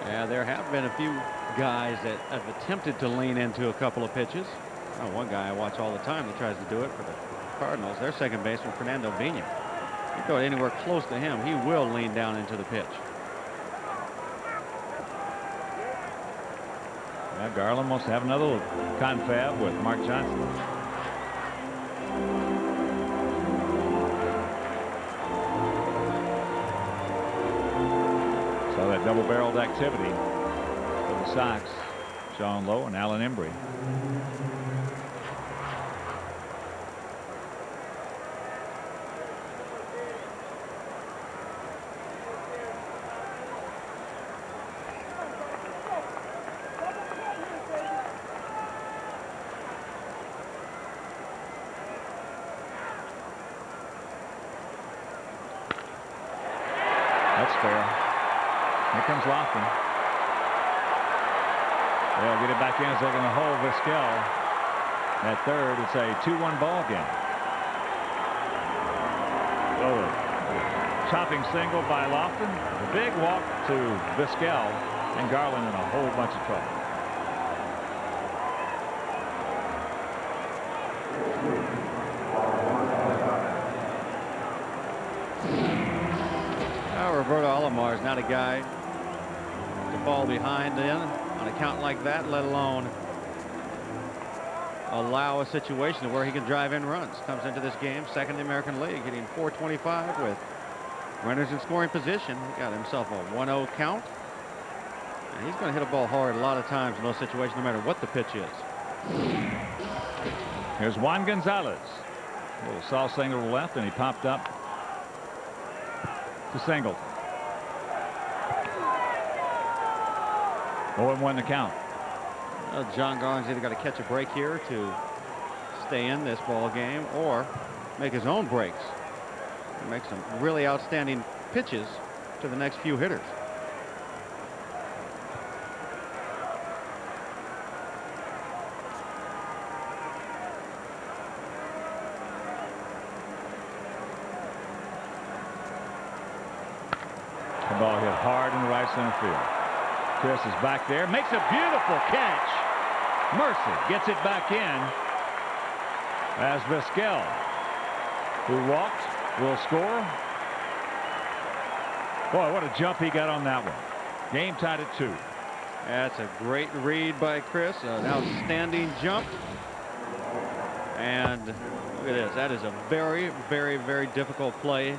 [SPEAKER 1] Yeah, there have been a few guys that have attempted to lean into a couple of pitches. Oh, one guy I watch all the time that tries to do it for the Cardinals. Their second baseman, Fernando Vina. You throw it anywhere close to him, he will lean down into the pitch.
[SPEAKER 2] Yeah, Garland wants to have another little confab with Mark Johnson. Saw that double-barreled activity for the Sox. Sean Lowe and Alan Embry. That's fair. Here comes Lofton. They'll get it back in as they're going to hold Vizquel at third. It's a 2-1 ball game. So chopping single by Lofton. The big walk to Vizquel, and Garland in a whole bunch of trouble.
[SPEAKER 1] Roberto Alomar is not a guy to fall behind in on a count like that, let alone allow a situation where he can drive in runs. Comes into this game second in the American League, hitting .425 with runners in scoring position. He got himself a 1-0 count, and he's going to hit a ball hard a lot of times in those situations, no matter what the pitch is.
[SPEAKER 2] Here's Juan Gonzalez. A little soft single to the left, and he popped up to Singleton. 0-1 the count.
[SPEAKER 1] John Garland's either got to catch a break here to stay in this ball game or make his own breaks. Make some really outstanding pitches to the next few hitters.
[SPEAKER 2] The ball hit hard in the right center field. Chris is back there, makes a beautiful catch. Mercer gets it back in as Vizquel, who walked, will score. Boy, what a jump he got on that one. Game tied at 2.
[SPEAKER 1] That's a great read by Chris. An outstanding jump. And look at this. That is a very, very, very difficult play.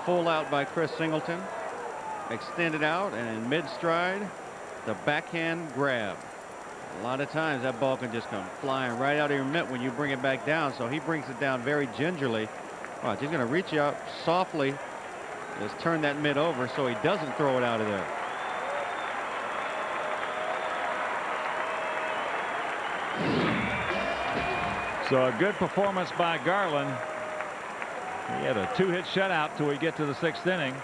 [SPEAKER 1] Full out by Chris Singleton. Extended out, and in mid-stride, the backhand grab. A lot of times that ball can just come flying right out of your mitt when you bring it back down. So he brings it down very gingerly. Watch, he's going to reach out softly, just turn that mitt over so he doesn't throw it out of there.
[SPEAKER 2] So a good performance by Garland. He had a 2-hit shutout till we get to the 6th inning.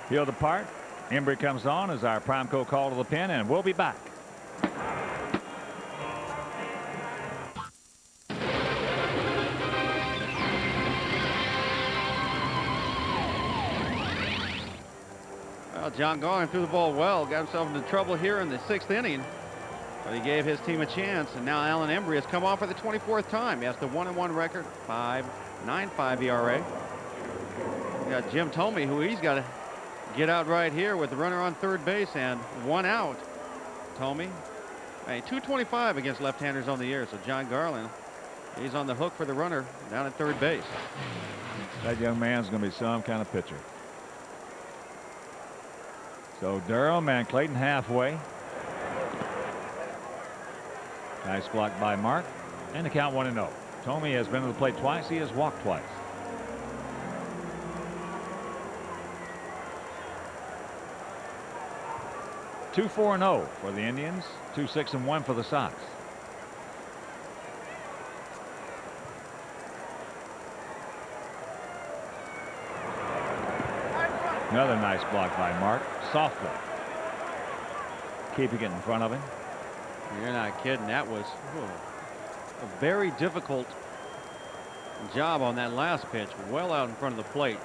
[SPEAKER 2] He'll depart. Embry comes on as our Primeco call to the pen, and we'll be back.
[SPEAKER 1] Well, John Garland threw the ball well, got himself into trouble here in the 6th inning. But he gave his team a chance, and now Alan Embry has come on for the 24th time. He has the 1-1 record, 5.95 ERA. We got Jim Thome, who he's got to get out right here with the runner on third base and 1 out. Thome, hey, 225 against left-handers on the year. So John Garland, he's on the hook for the runner down at third base.
[SPEAKER 2] That young man's going to be some kind of pitcher. So Durham and Clayton halfway. Nice block by Mark, and the count 1-0. Thome has been to the plate twice. He has walked twice. Two 4-0 for the Indians. 2-6-1 for the Sox. Another nice block by Mark. Softly keeping it in front of him.
[SPEAKER 1] You're not kidding. That was a very difficult job on that last pitch. Well out in front of the plate.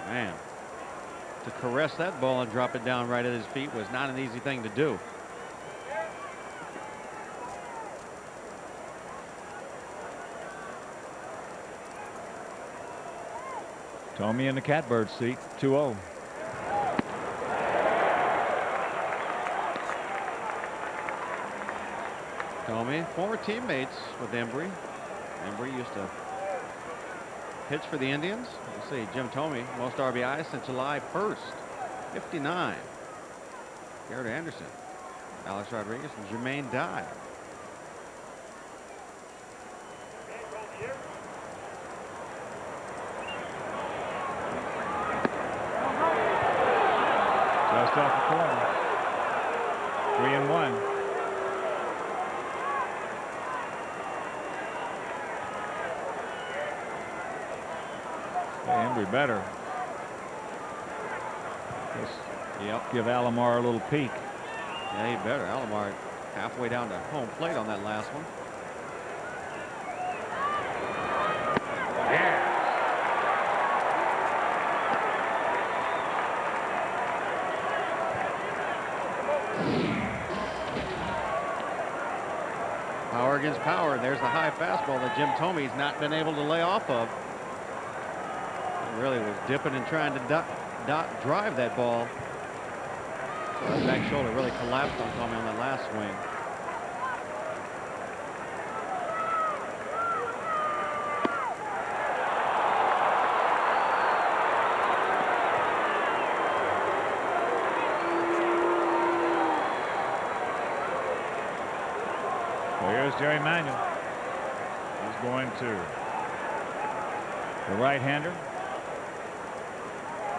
[SPEAKER 1] Man, to caress that ball and drop it down right at his feet was not an easy thing to do.
[SPEAKER 2] Thome in the catbird seat. 2-0.
[SPEAKER 1] Thome, former teammates with Embry. Embry used to pitch for the Indians. Let's see, Jim Thome, most RBIs since July 1st, 59. Garrett Anderson, Alex Rodriguez, and Jermaine Dye.
[SPEAKER 2] Just off the corner. 3-1. Embry better. Just give Alomar a little peek.
[SPEAKER 1] Yeah, he better. Alomar halfway down to home plate on that last one.
[SPEAKER 2] Yeah.
[SPEAKER 1] Power against power. And there's the high fastball that Jim Thome's not been able to lay off of. He really was dipping and trying to drive that ball. So that back shoulder really collapsed on Thome on that last swing.
[SPEAKER 2] So here's Jerry Manuel. He's going to the right-hander.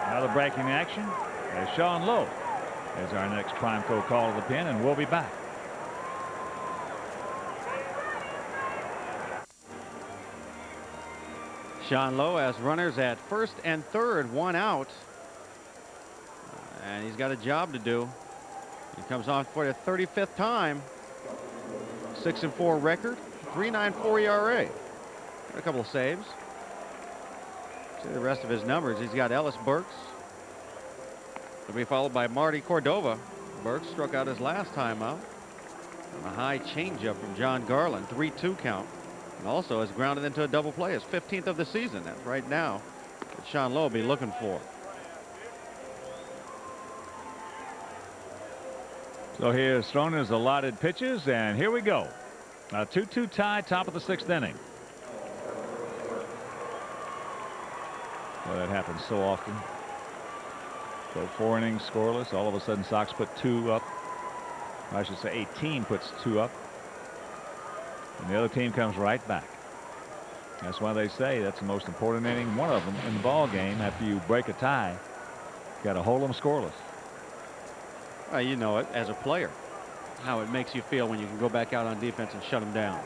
[SPEAKER 2] Another breaking action as Sean Lowe is our next Primeco call to the pen, and we'll be back.
[SPEAKER 1] Sean Lowe has runners at first and third, 1 out. And he's got a job to do. He comes on for the 35th time. 6-4 record, 3.94 ERA. Got a couple of saves. See the rest of his numbers. He's got Ellis Burks. He'll be followed by Marty Cordova. Burks struck out his last time out. And a high changeup from John Garland, 3-2 count. And also has grounded into a double play, his 15th of the season. That's right now what Sean Lowe will be looking for.
[SPEAKER 2] So here's thrown his allotted pitches, and here we go. A 2-2 tie, top of the 6th inning. Well, that happens so often. So 4 innings scoreless. All of a sudden, Sox put 2 up. I should say 18 puts 2 up. And the other team comes right back. That's why they say that's the most important inning, one of them, in the ball game. After you break a tie, you got to hold them scoreless.
[SPEAKER 1] Well, you know it as a player, how it makes you feel when you can go back out on defense and shut them down.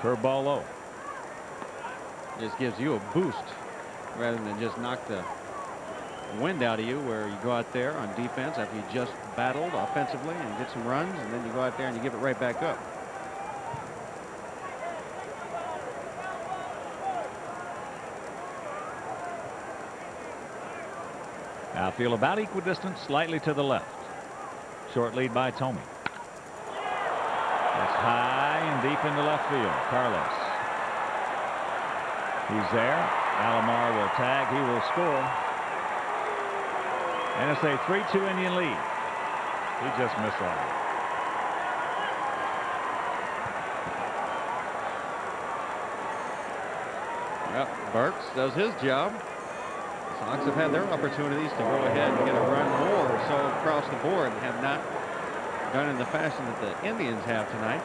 [SPEAKER 2] Curveball low.
[SPEAKER 1] Just gives you a boost rather than just knock the wind out of you, where you go out there on defense after you just battled offensively and get some runs, and then you go out there and you give it right back up.
[SPEAKER 2] Outfield about equidistant, slightly to the left. Short lead by Thome. That's high and deep into left field. Carlos. He's there. Alomar will tag. He will score. And it's a 3-2 Indian lead. He just missed that.
[SPEAKER 1] Yep, Burks does his job. Sox have had their opportunities to go ahead and get a run more or so across the board and have not done in the fashion that the Indians have tonight.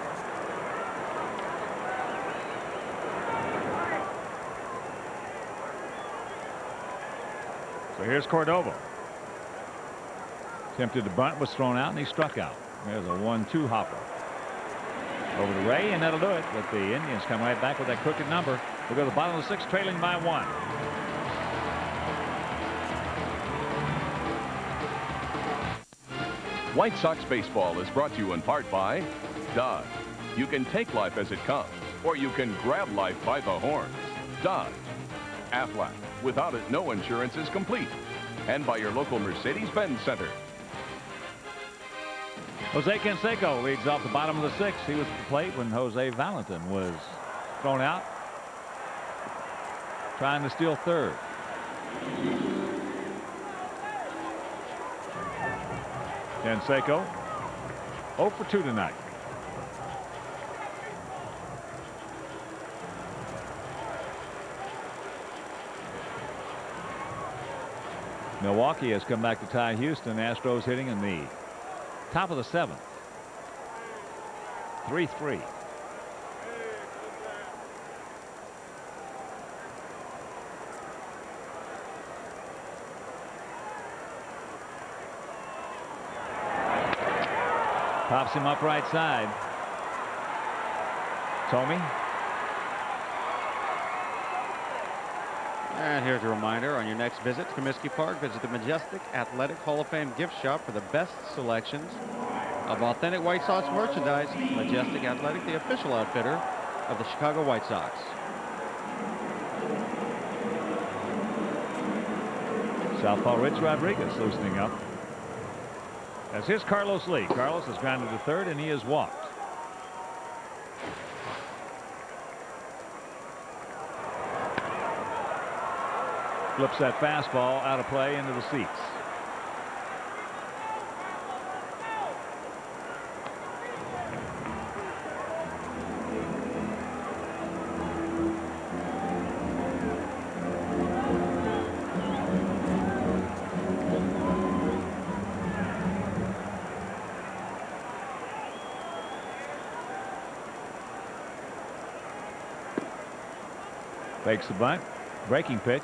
[SPEAKER 2] So here's Cordova. Attempted to bunt, was thrown out, and he struck out. There's a 1-2 hopper. Over to Ray, and that'll do it. But the Indians come right back with that crooked number. We'll go to the bottom of the 6th, trailing by 1.
[SPEAKER 3] White Sox baseball is brought to you in part by Dodge. You can take life as it comes, or you can grab life by the horns. Dodge. Aflac. Without it, no insurance is complete. And by your local Mercedes-Benz Center.
[SPEAKER 2] Jose Canseco leads off the bottom of the 6th. He was at the plate when Jose Valentin was thrown out, trying to steal 3rd. Canseco 0 for 2 tonight. Milwaukee has come back to tie Houston. Astros hitting in the top of the 7th. 3-3. Pops him up right side. Tomey.
[SPEAKER 1] And here's a reminder, on your next visit to Comiskey Park, visit the Majestic Athletic Hall of Fame gift shop for the best selections of authentic White Sox merchandise. Majestic Athletic, the official outfitter of the Chicago White Sox.
[SPEAKER 2] Southpaw Rich Rodriguez loosening up. As here's Carlos Lee. Carlos has grounded to 3rd, and he has walked. Flips that fastball out of play into the seats. Fakes the bunt. Breaking pitch.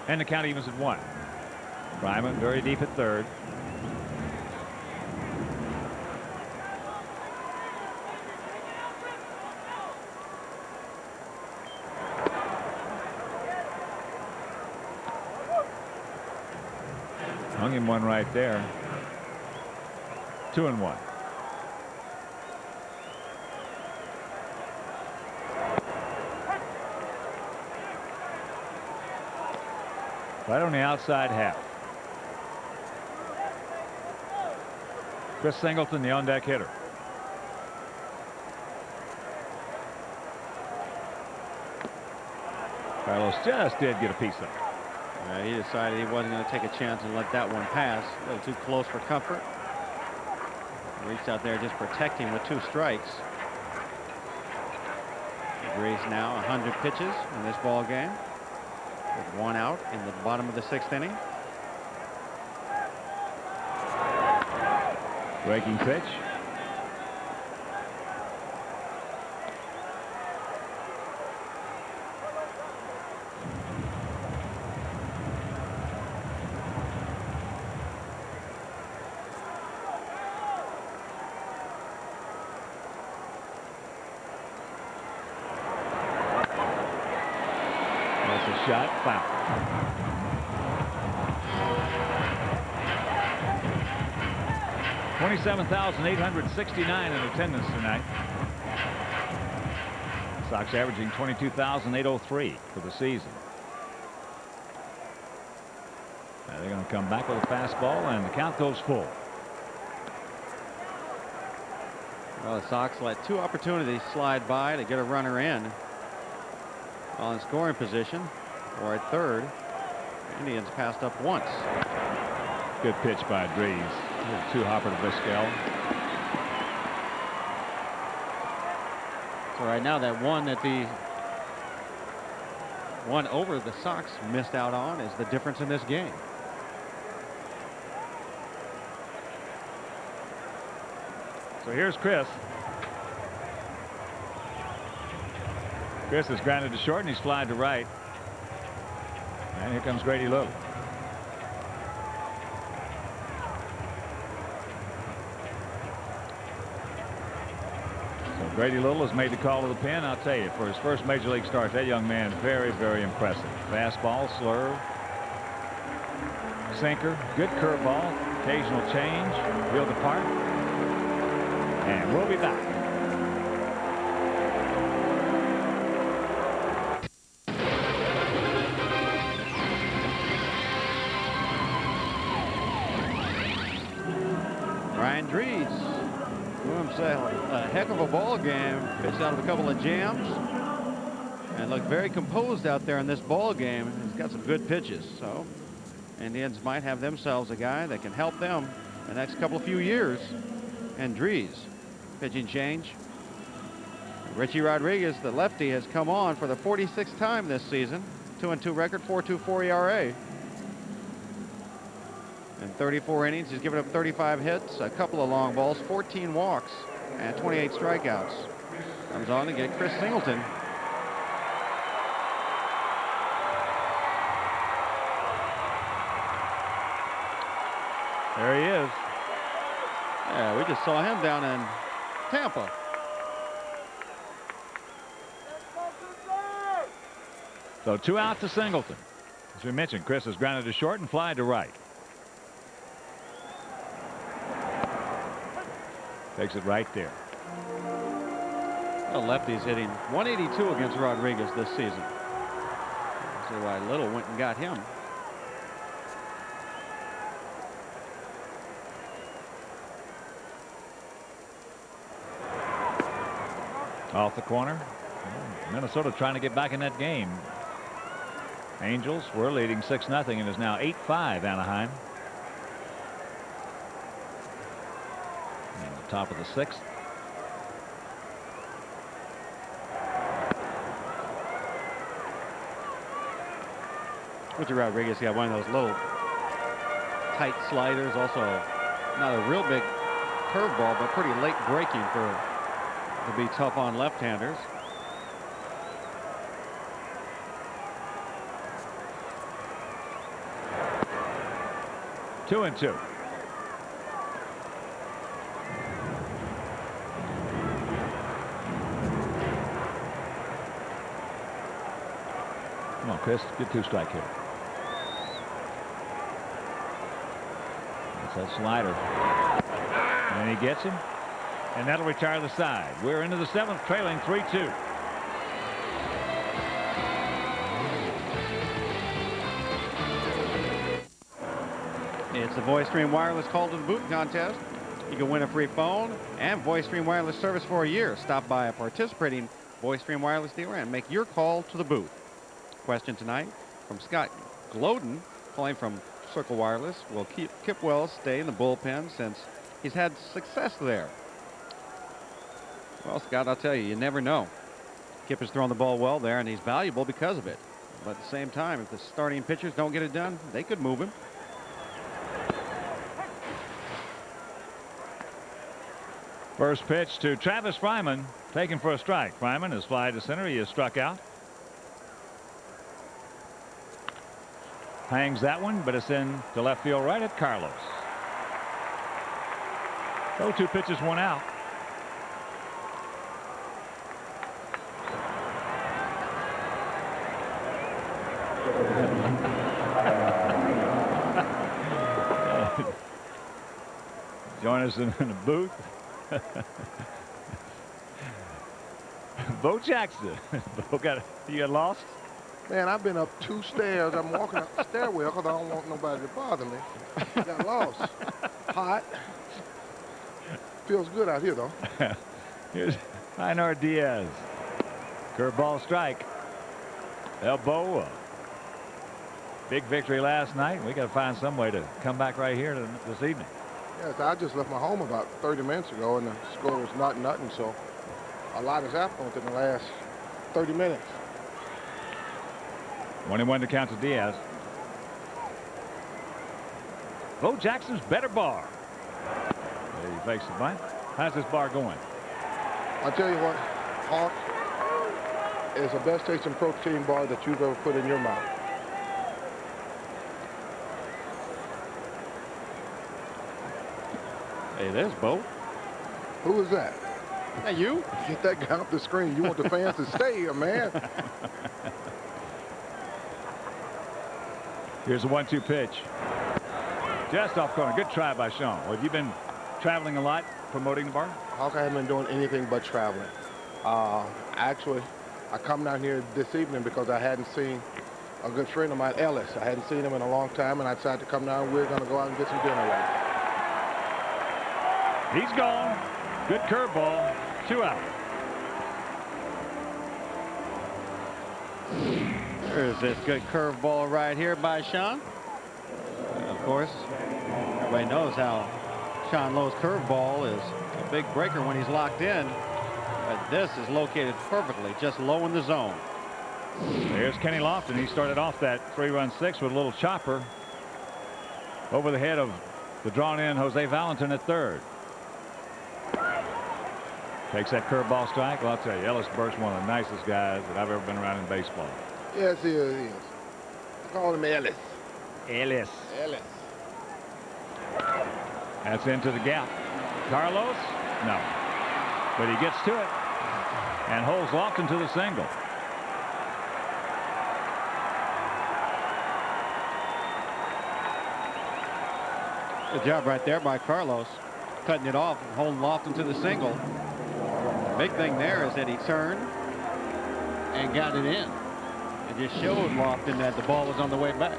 [SPEAKER 2] And the count evens at 1. Ryman very deep at 3rd. Hung him one right there. 2-1. Right on the outside half. Chris Singleton, the on-deck hitter. Carlos just did get a piece of it.
[SPEAKER 1] He decided he wasn't going to take a chance and let that one pass. A little too close for comfort. Reached out there just protecting with 2 strikes. Agrees now 100 pitches in this ball game, with 1 out in the bottom of the 6th inning.
[SPEAKER 2] Breaking pitch. That's a shot foul. $27,869 in attendance tonight. Sox averaging 22,803 for the season. Now they're going to come back with a fastball, and the count goes full.
[SPEAKER 1] Well, the Sox let 2 opportunities slide by to get a runner in while in scoring position, or at third. The Indians passed up once.
[SPEAKER 2] Good pitch by Dries. 2-hopper to Vizquel.
[SPEAKER 1] So right now, that one that the one over the Sox missed out on is the difference in this game.
[SPEAKER 2] So here's Chris. Chris is grounded to short, and he's flied to right. And here comes Grady Little. So Grady Little has made the call to the pen. I'll tell you, for his first major league start, that young man, very, very impressive. Fastball, slurve, sinker, good curveball, occasional change, real depart. And we'll be back.
[SPEAKER 1] Ryan Dries threw himself a heck of a ball game. Pitched out of a couple of jams and looked very composed out there in this ball game. He's got some good pitches, so Indians might have themselves a guy that can help them the next few years. And Dries, pitching change. Richie Rodriguez, the lefty, has come on for the 46th time this season. 2-2 record, 4.24 ERA. In 34 innings, he's given up 35 hits, a couple of long balls, 14 walks, and 28 strikeouts. Comes on to get Chris Singleton.
[SPEAKER 2] There he is.
[SPEAKER 1] Yeah, we just saw him down in Tampa.
[SPEAKER 2] So 2 out to Singleton. As we mentioned, Chris is grounded to short and fly to right. Takes it right there.
[SPEAKER 1] Well, lefty's hitting 182 against Rodriguez this season. See why Little went and got him.
[SPEAKER 2] Off the corner. Minnesota trying to get back in that game. Angels were leading 6-0 and is now 8-5 Anaheim. And the top of the 6th.
[SPEAKER 1] Richie Rodriguez got one of those little tight sliders. Also not a real big curveball, but pretty late breaking to be tough on left-handers.
[SPEAKER 2] Two and two. Come on, Chris, get 2-strike here. That's that slider. And he gets him. And that'll retire the side. We're into the 7th, trailing 3-2.
[SPEAKER 1] It's the VoiceStream Wireless Call to the Boot contest. You can win a free phone and VoiceStream Wireless service for a year. Stop by a participating VoiceStream Wireless dealer and make your call to the booth. Question tonight from Scott Glodden, calling from Circle Wireless. Will Kip Wells stay in the bullpen since he's had success there? Well, Scott, I'll tell you, you never know. Kip has thrown the ball well there, and he's valuable because of it. But at the same time, if the starting pitchers don't get it done, they could move him.
[SPEAKER 2] First pitch to Travis Fryman, taken for a strike. Fryman is fly to center. He is struck out. Hangs that one, but it's in to left field right at Carlos. So 2 pitches, 1 out. Join us in the booth. Bo Jackson. Bo you got lost?
[SPEAKER 4] Man, I've been up 2 stairs. I'm walking up the stairwell because I don't want nobody to bother me. Got lost. Hot. Feels good out here, though.
[SPEAKER 2] Here's Einar Diaz. Curveball strike. Elbow. Big victory last night. We got to find some way to come back right here this evening.
[SPEAKER 4] Yes, I just left my home about 30 minutes ago, and the score was nothing. So a lot has happened within the last 30 minutes.
[SPEAKER 2] 1-1 to count to Diaz. Bo Jackson's better bar. There he fakes the bunt. How's this bar going?
[SPEAKER 4] I'll tell you what, Hawk is the best tasting protein bar that you've ever put in your mouth.
[SPEAKER 1] Hey, there's Bo.
[SPEAKER 4] Who is that?
[SPEAKER 1] Hey, you?
[SPEAKER 4] Get that guy off the screen. You want the fans to stay here, man.
[SPEAKER 2] Here's a 1-2 pitch. Just off corner. Good try by Sean. Well, have you been traveling a lot promoting the bar?
[SPEAKER 4] Hawk, I haven't been doing anything but traveling. Actually, I come down here this evening because I hadn't seen a good friend of mine, Ellis. I hadn't seen him in a long time, and I decided to come down. We're going to go out and get some dinner later.
[SPEAKER 2] He's gone. Good curveball. 2 out.
[SPEAKER 1] There's this good curveball right here by Sean. Of course, everybody knows how Sean Lowe's curveball is a big breaker when he's locked in. But this is located perfectly, just low in the zone.
[SPEAKER 2] There's Kenny Lofton. He started off that 3-run six with a little chopper over the head of the drawn-in Jose Valentin at third. Takes that curveball strike. Well, I'll tell you, Ellis Burke's one of the nicest guys that I've ever been around in baseball.
[SPEAKER 4] Yes, he is. Call him Ellis.
[SPEAKER 2] Ellis.
[SPEAKER 4] Ellis.
[SPEAKER 2] That's into the gap. Carlos? No. But he gets to it and holds Lofton to the single.
[SPEAKER 1] Good job right there by Carlos, cutting it off and holding Lofton to the single. The big thing there is that he turned and got it in. It just showed Lofton that the ball was on the way back.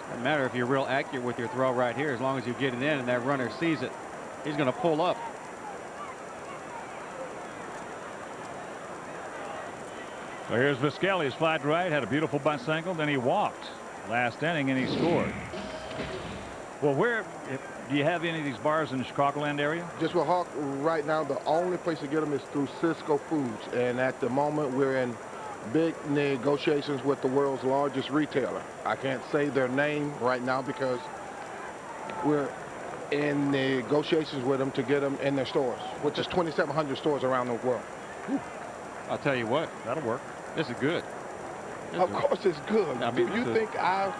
[SPEAKER 1] Doesn't matter if you're real accurate with your throw right here, as long as you get it in and that runner sees it, he's going to pull up.
[SPEAKER 2] So here's Vizquel. He flied right, had a beautiful bunt single, then he walked last inning and he scored. Well, do you have any of these bars in the Chicagoland area?
[SPEAKER 4] Just with Hawk, right now, the only place to get them is through Cisco Foods. And at the moment, we're in big negotiations with the world's largest retailer. I can't say their name right now because we're in negotiations with them to get them in their stores, which is 2,700 stores around the world.
[SPEAKER 1] Whew. I'll tell you what,
[SPEAKER 2] That'll work.
[SPEAKER 1] this is good.
[SPEAKER 4] Of course it's good.
[SPEAKER 1] I mean,
[SPEAKER 4] you think I...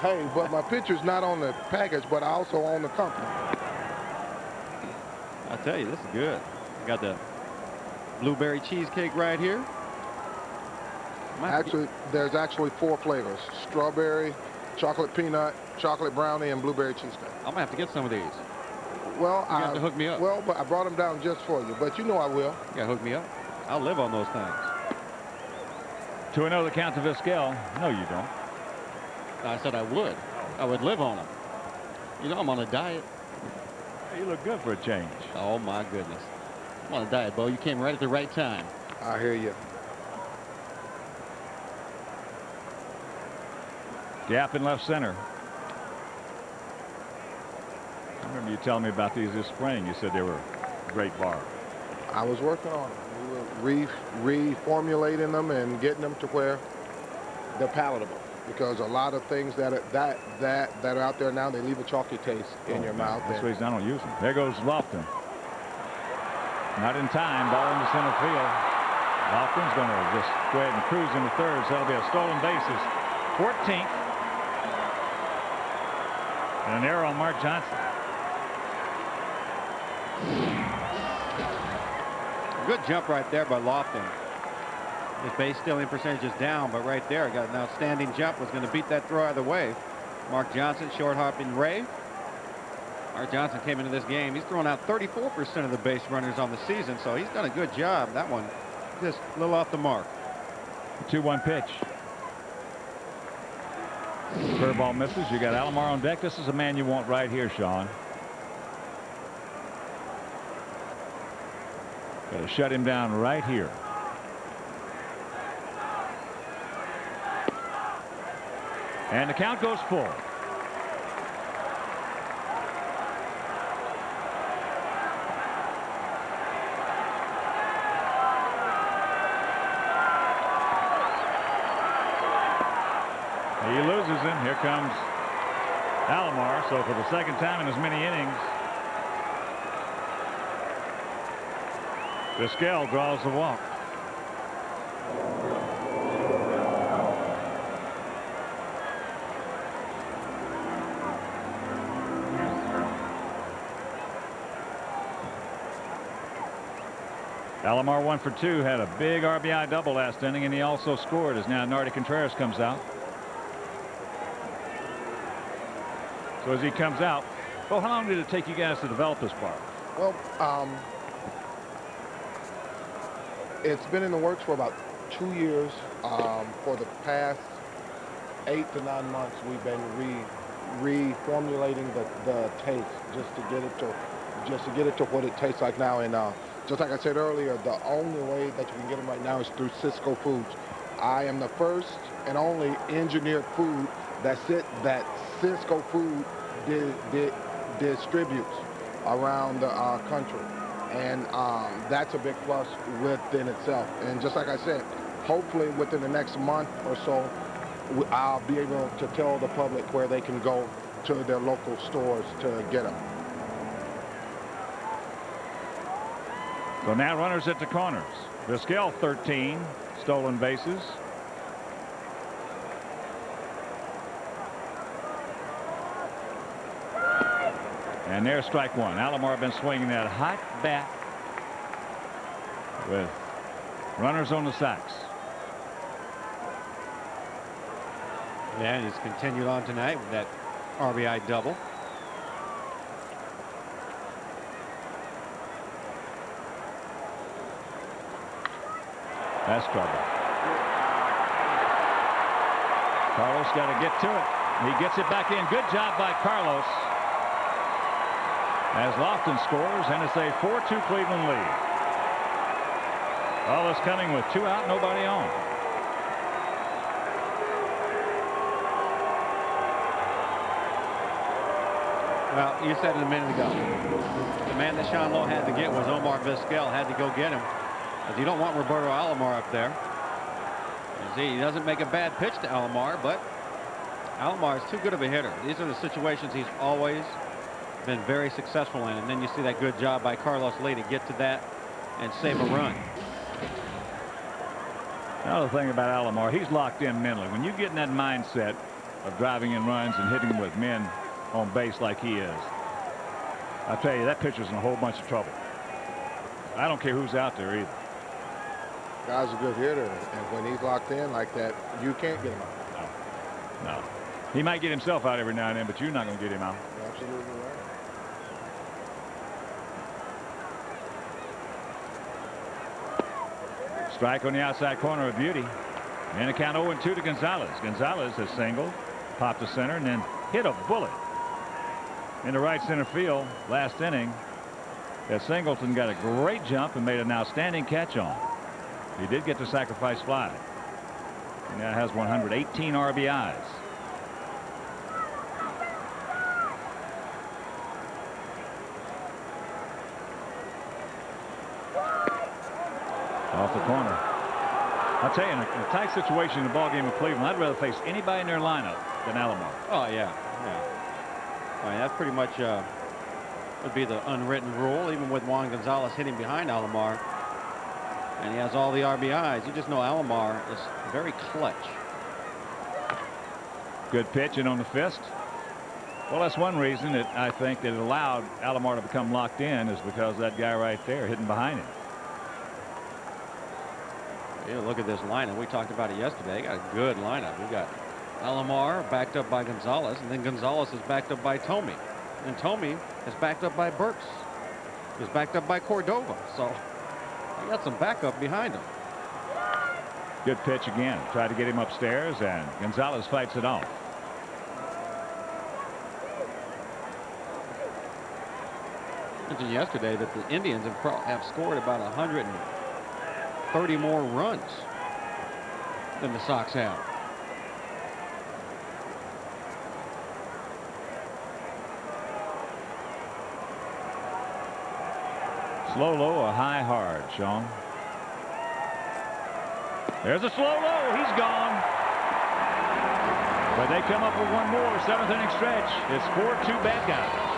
[SPEAKER 4] Hey, but my picture's not on the package, but I also own the company.
[SPEAKER 1] I'll tell you, this is good. Got the blueberry cheesecake right here.
[SPEAKER 4] Actually, there's actually 4 flavors: strawberry, chocolate peanut, chocolate brownie, and blueberry cheesecake.
[SPEAKER 1] I'm gonna have to get some of these.
[SPEAKER 4] Well,
[SPEAKER 1] You have to hook me up.
[SPEAKER 4] Well, but I brought them down just for you. But you know I will.
[SPEAKER 1] You gotta hook me up. I'll live on those things.
[SPEAKER 2] 2-0 the count to Vizquel. No, you don't.
[SPEAKER 1] I said I would. I would live on them. You know I'm on a diet.
[SPEAKER 2] You look good for a change.
[SPEAKER 1] Oh my goodness. I'm on a diet, Bo. You came right at the right time.
[SPEAKER 4] I hear you.
[SPEAKER 2] Gap in left center. I remember you telling me about these this spring. You said they were a great bar.
[SPEAKER 4] I was working on them. We were reformulating them and getting them to where they're palatable. Because a lot of things that are out there now, they leave a chalky taste in your mouth.
[SPEAKER 2] That's the reason I don't use them. There goes Lofton. Not in time. Ball into center field. Lofton's going to just go ahead and cruise into third. So that'll be a stolen bases. 14th. And an error on Mark Johnson.
[SPEAKER 1] Good jump right there by Lofton. His base stealing percentage is down, but right there got an outstanding jump. Was going to beat that throw either way. Mark Johnson short hopping Ray. Mark Johnson came into this game. He's thrown out 34% of the base runners on the season, so he's done a good job. That one just a little off the mark.
[SPEAKER 2] 2-1 pitch. Curveball misses. You got Alomar on deck. This is a man you want right here, Sean. Got to shut him down right here. And the count goes full. He loses him. Here comes Alomar. So for the second time in as many innings, Vizquel draws the walk. Alomar 1 for 2, had a big RBI double last inning, and he also scored as now Nardi Contreras comes out. So as he comes out, well, how long did it take you guys to develop this part?
[SPEAKER 4] Well, it's been in the works for about 2 years. For the past 8 to 9 months, we've been reformulating the taste just to get it to what it tastes like now. And just like I said earlier, the only way that you can get them right now is through Cisco Foods. I am the first and only engineered food that Cisco Food distributes around the country. And that's a big plus within itself. And just like I said, hopefully within the next month or so, I'll be able to tell the public where they can go to their local stores to get them.
[SPEAKER 2] So now runners at the corners. Vizquel 13 stolen bases. And there's strike one. Alomar been swinging that hot bat with runners on the sacks.
[SPEAKER 1] Yeah, and he's continued on tonight with that RBI double.
[SPEAKER 2] That's trouble. Carlos got to get to it. He gets it back in. Good job by Carlos. As Lofton scores, and it's a 4-2 Cleveland lead. All is coming with 2 out, nobody on.
[SPEAKER 1] Well, you said it a minute ago. The man that Sean Lowe had to get was Omar Vizquel. Had to go get him. Because you don't want Roberto Alomar up there. He doesn't make a bad pitch to Alomar, but Alomar is too good of a hitter. These are the situations he's always been very successful in. And then you see that good job by Carlos Lee to get to that and save a run.
[SPEAKER 2] Another thing about Alomar, he's locked in mentally. When you get in that mindset of driving in runs and hitting with men on base like he is, I tell you, that pitcher's in a whole bunch of trouble. I don't care who's out there either.
[SPEAKER 4] Guy's a good hitter, and when he's locked in like that, you can't get him out.
[SPEAKER 2] No. He might get himself out every now and then, but you're not going to get him out.
[SPEAKER 4] You're absolutely right.
[SPEAKER 2] Strike on the outside corner of Beauty. And a count 0-2 to Gonzalez. Gonzalez has singled, popped to center, and then hit a bullet into right center field last inning. That Singleton got a great jump and made an outstanding catch on. He did get the sacrifice fly. He now has 118 RBIs. Off the corner. I'll tell you, in a tight situation in the ballgame of Cleveland, I'd rather face anybody in their lineup than Alomar.
[SPEAKER 1] Oh, yeah. I mean, that's pretty much would be the unwritten rule, even with Juan Gonzalez hitting behind Alomar. And he has all the RBIs. You just know Alomar is very clutch.
[SPEAKER 2] Good pitch in on the fist. Well, that's one reason that I think that it allowed Alomar to become locked in, is because that guy right there hitting behind him.
[SPEAKER 1] You look at this lineup. We talked about it yesterday. Got a good lineup. We got Alomar backed up by Gonzalez, and then Gonzalez is backed up by Tomey. And Tomey is backed up by Burks. Is backed up by Cordova. So he got some backup behind him.
[SPEAKER 2] Good pitch again. Tried to get him upstairs, and Gonzalez fights it off.
[SPEAKER 1] Mentioned yesterday that the Indians have scored about 130 more runs than the Sox have.
[SPEAKER 2] Slow low, a high hard, Sean. There's a slow low. He's gone. But they come up with one more. 7th inning stretch. It's 4-2 bad guys.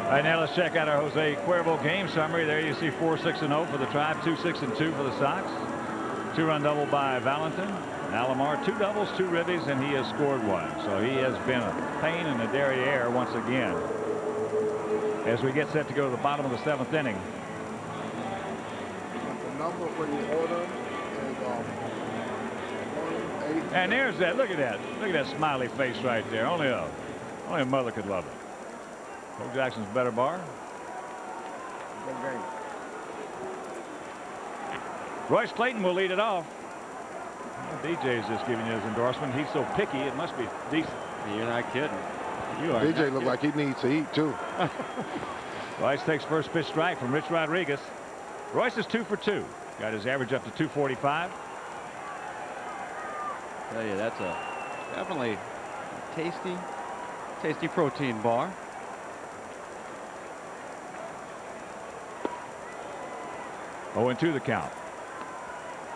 [SPEAKER 2] All right, now let's check out our Jose Cuervo game summary. There you see 4-6-0 for the Tribe, 2-6-2 for the Sox. 2-run double by Valentin. Alomar, 2 doubles, 2 ribbies, and he has scored 1. So he has been a pain in the derriere once again. As we get set to go to the bottom of the 7th inning.
[SPEAKER 4] The number when you order is 1-8.
[SPEAKER 2] And there's that. Look at that. Look at that smiley face right there. Only a mother could love it. Bo Jackson's better bar.
[SPEAKER 4] Good game.
[SPEAKER 2] Royce Clayton will lead it off. Well, DJ's just giving you his endorsement. He's so picky, it must be decent.
[SPEAKER 1] You're not kidding. You are.
[SPEAKER 4] DJ look like he needs to eat too.
[SPEAKER 2] Royce takes first pitch strike from Rich Rodriguez. Royce is 2 for 2. Got his average up to 245.
[SPEAKER 1] Tell you, that's definitely a tasty protein bar.
[SPEAKER 2] Oh, and 2 the count.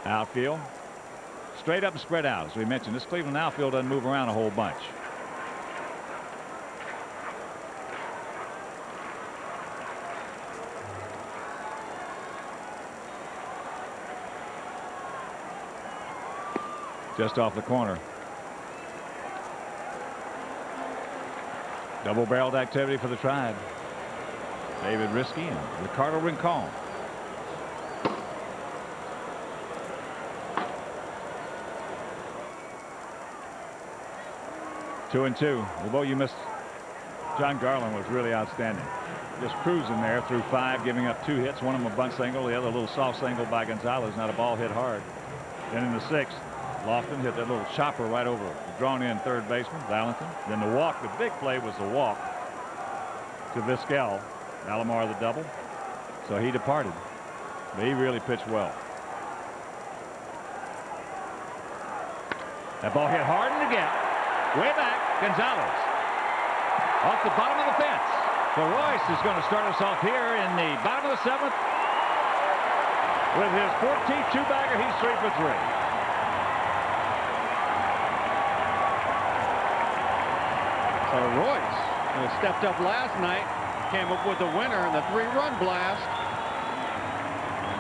[SPEAKER 2] Outfield. Straight up and spread out. As we mentioned, this Cleveland outfield doesn't move around a whole bunch. Just off the corner. Double-barreled activity for the Tribe. David Risky and Ricardo Rincon. Two and two. Although you missed, John Garland was really outstanding. Just cruising there through 5, giving up 2 hits. One of them a bunt single, the other a little soft single by Gonzalez. Not a ball hit hard. Then in the 6th, Lofton hit that little chopper right over the drawn-in third baseman, Valentin. Then the walk. The big play was the walk to Vizquel. Alomar the double. So he departed. But he really pitched well. That ball hit hard in the gap. Way back, Gonzalez. Off the bottom of the fence. So Royce is going to start us off here in the bottom of the 7th. With his 14th two-bagger, he's 3 for 3.
[SPEAKER 1] So Royce, who stepped up last night, came up with the winner in the 3-run blast.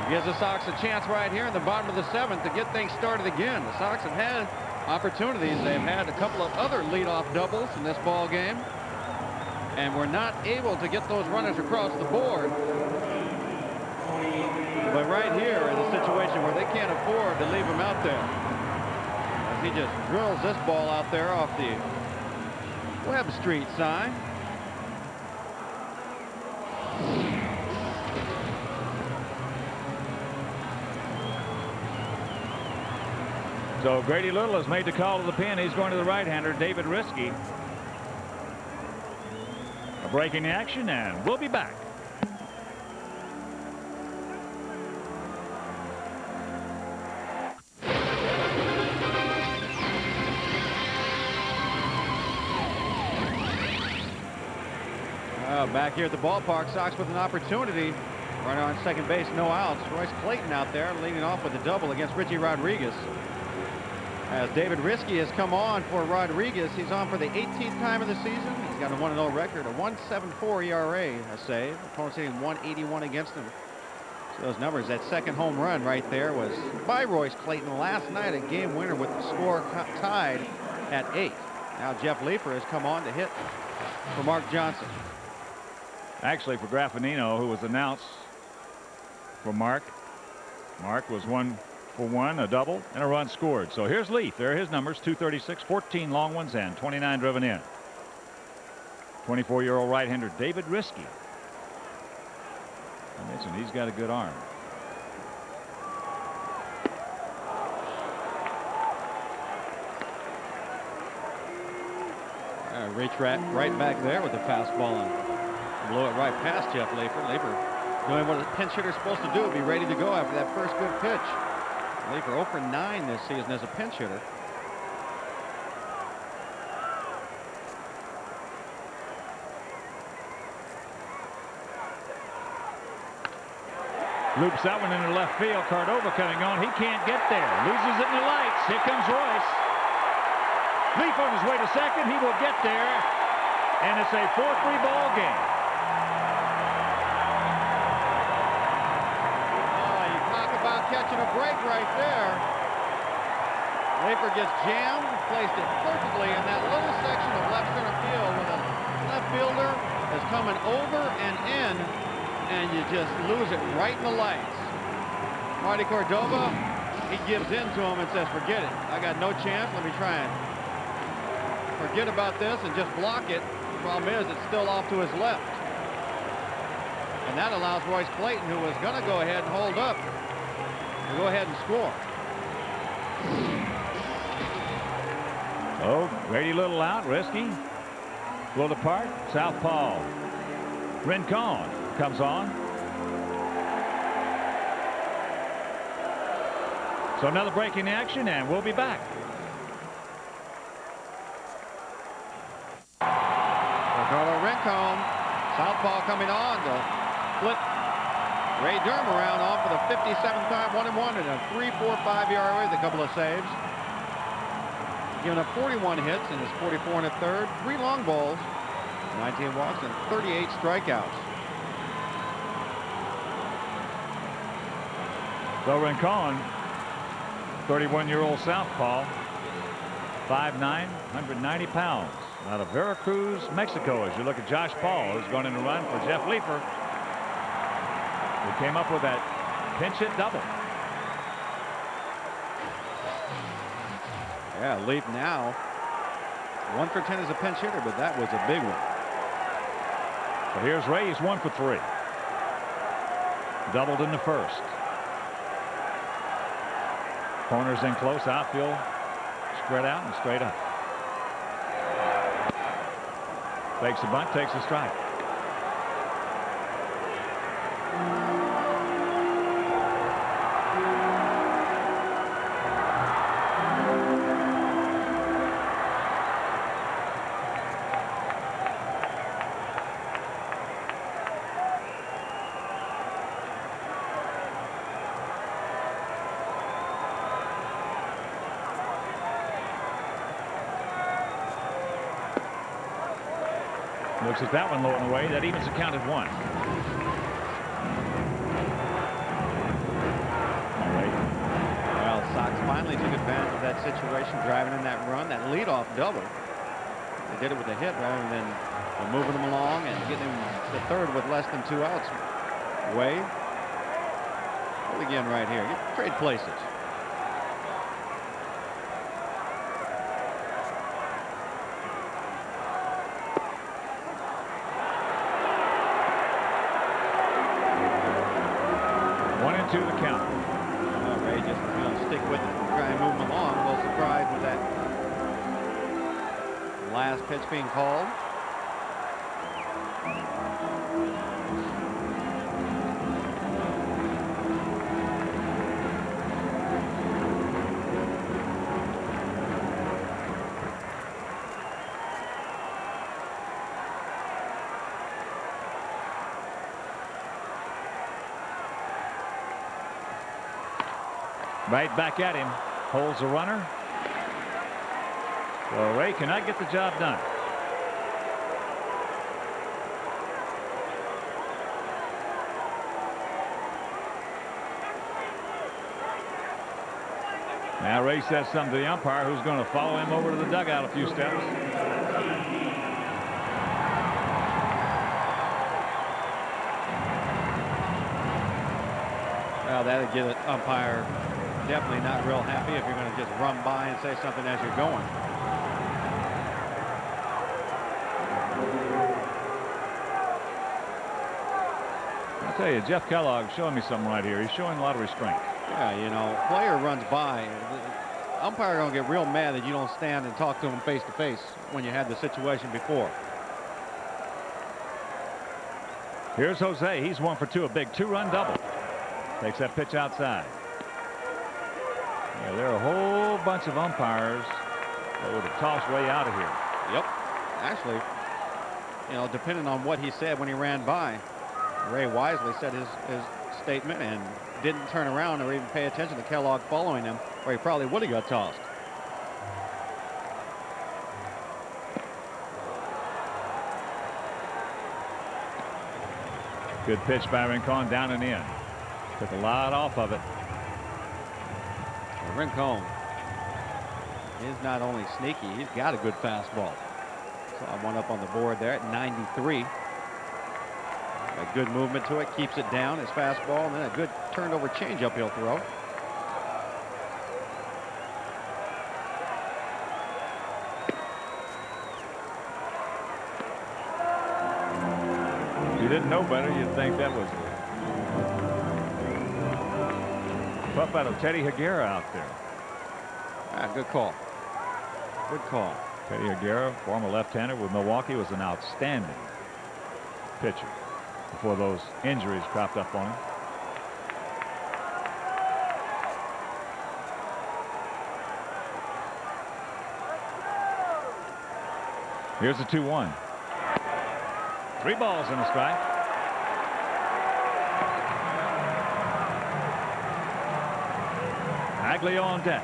[SPEAKER 1] Gives the Sox a chance right here in the bottom of the 7th to get things started again. The Sox have had opportunities. They've had a couple of other leadoff doubles in this ball game, and were not able to get those runners across the board. But right here is a situation where they can't afford to leave him out there. As he just drills this ball out there off the Webb Street sign.
[SPEAKER 2] So Grady Little has made the call to the pin. He's going to the right-hander, David Risky. A break in the action, and we'll be back.
[SPEAKER 1] Back here at the ballpark, Sox with an opportunity. Runner on second base, no outs. Royce Clayton out there leading off with a double against Richie Rodriguez. As David Risky has come on for Rodriguez, he's on for the 18th time of the season. He's got a 1-0 record, a 1.74 ERA, a save. Opponents hitting 181 against him. So those numbers, that second home run right there was by Royce Clayton last night, a game winner with the score tied at 8. Now Jeff Leeper has come on to hit for Mark Johnson.
[SPEAKER 2] Actually, for Graffinino, who was announced for Mark. Mark was 1 for 1, a double, and a run scored. So here's Leaf. There are his numbers, 236, 14 long ones, and 29 driven in. 24-year-old right-hander David Risky. I mentioned he's got a good arm.
[SPEAKER 1] Reach right back there with the fastball and blew it right past Jeff Leeper. Leeper doing what a pinch hitter's supposed to do, be ready to go after that first good pitch. Leeper 0 for 9 this season as a pinch hitter.
[SPEAKER 2] Loops that one into left field. Cordova coming on. He can't get there. Loses it in the lights. Here comes Royce. Leaf on his way to second. He will get there. And it's a 4-3 ball game.
[SPEAKER 1] Oh, you talk about catching a break right there. Leeper gets jammed, placed it perfectly in that little section of left center field with a left fielder is coming over and in, and you just lose it right in the lights. Marty Cordova, he gives in to him and says, forget it. I got no chance. Let me try and forget about this and just block it. The problem is it's still off to his left. And that allows Royce Clayton, who was going to go ahead and hold up, to go ahead and score.
[SPEAKER 2] Oh, Grady Little out, risky. Will depart. Southpaw Rincon comes on. So another break in action, and we'll be back.
[SPEAKER 1] Ricardo Rincon, southpaw coming on to flip Ray Durham around on for the 57th time, 1-1 and a 3.45 ERA with a couple of saves. Giving up 41 hits in his 44 1/3, 3 long balls, 19 walks, and 38 strikeouts.
[SPEAKER 2] So Rincon, 31-year-old southpaw, 5'9", 190 pounds. Out of Veracruz, Mexico, as you look at Josh Paul, who's going in to run for Jeff Leeper. He came up with that pinch hit double.
[SPEAKER 1] Yeah, Leap now 1 for 10 as a pinch hitter, but that was a big one.
[SPEAKER 2] So here's Ray. He's 1 for 3. Doubled in the first. Corners in close, outfield spread out and straight up. Fakes a bunt, takes a strike. Looks at that one low and away. That evens the count at 1. All right.
[SPEAKER 1] Well, Sox finally took advantage of that situation, driving in that run, that leadoff double. They did it with a hit rather than moving them along and getting him to third with less than 2 outs. Way. Well, again right here. Trade places.
[SPEAKER 2] To the count.
[SPEAKER 1] Ray just going to stick with it and try and move him along. A little surprised with that last pitch being called.
[SPEAKER 2] Right back at him. Holds the runner. Well, Ray cannot get the job done. Now Ray says something to the umpire, who's going to follow him over to the dugout a few steps.
[SPEAKER 1] Well, that'll get an umpire definitely not real happy if you're going to just run by and say something as you're going.
[SPEAKER 2] I'll tell you, Jeff Kellogg's showing me something right here. He's showing a lot of restraint.
[SPEAKER 1] Yeah, you know, player runs by. umpire going to get real mad that you don't stand and talk to him face to face when you had the situation before.
[SPEAKER 2] Here's Jose. He's 1 for 2, a big 2-run double. Takes that pitch outside. Yeah, there are a whole bunch of umpires that would have tossed Ray out of here.
[SPEAKER 1] Yep. Actually, you know, depending on what he said when he ran by, Ray wisely said his statement and didn't turn around or even pay attention to Kellogg following him, or he probably would have got tossed.
[SPEAKER 2] Good pitch by Rincon, down and in. Took a lot off of it.
[SPEAKER 1] Rincon is not only sneaky, he's got a good fastball. So I one up on the board there at 93. A good movement to it, keeps it down, his fastball, and then a good turned over changeup he'll throw.
[SPEAKER 2] If you didn't know better, you'd think that was puff out of Teddy Higuera out there.
[SPEAKER 1] Ah, good call. Good call.
[SPEAKER 2] Teddy Higuera, former left-hander with Milwaukee, was an outstanding pitcher before those injuries cropped up on him. Here's the 2-1. 3 balls and a strike. Aglio on deck.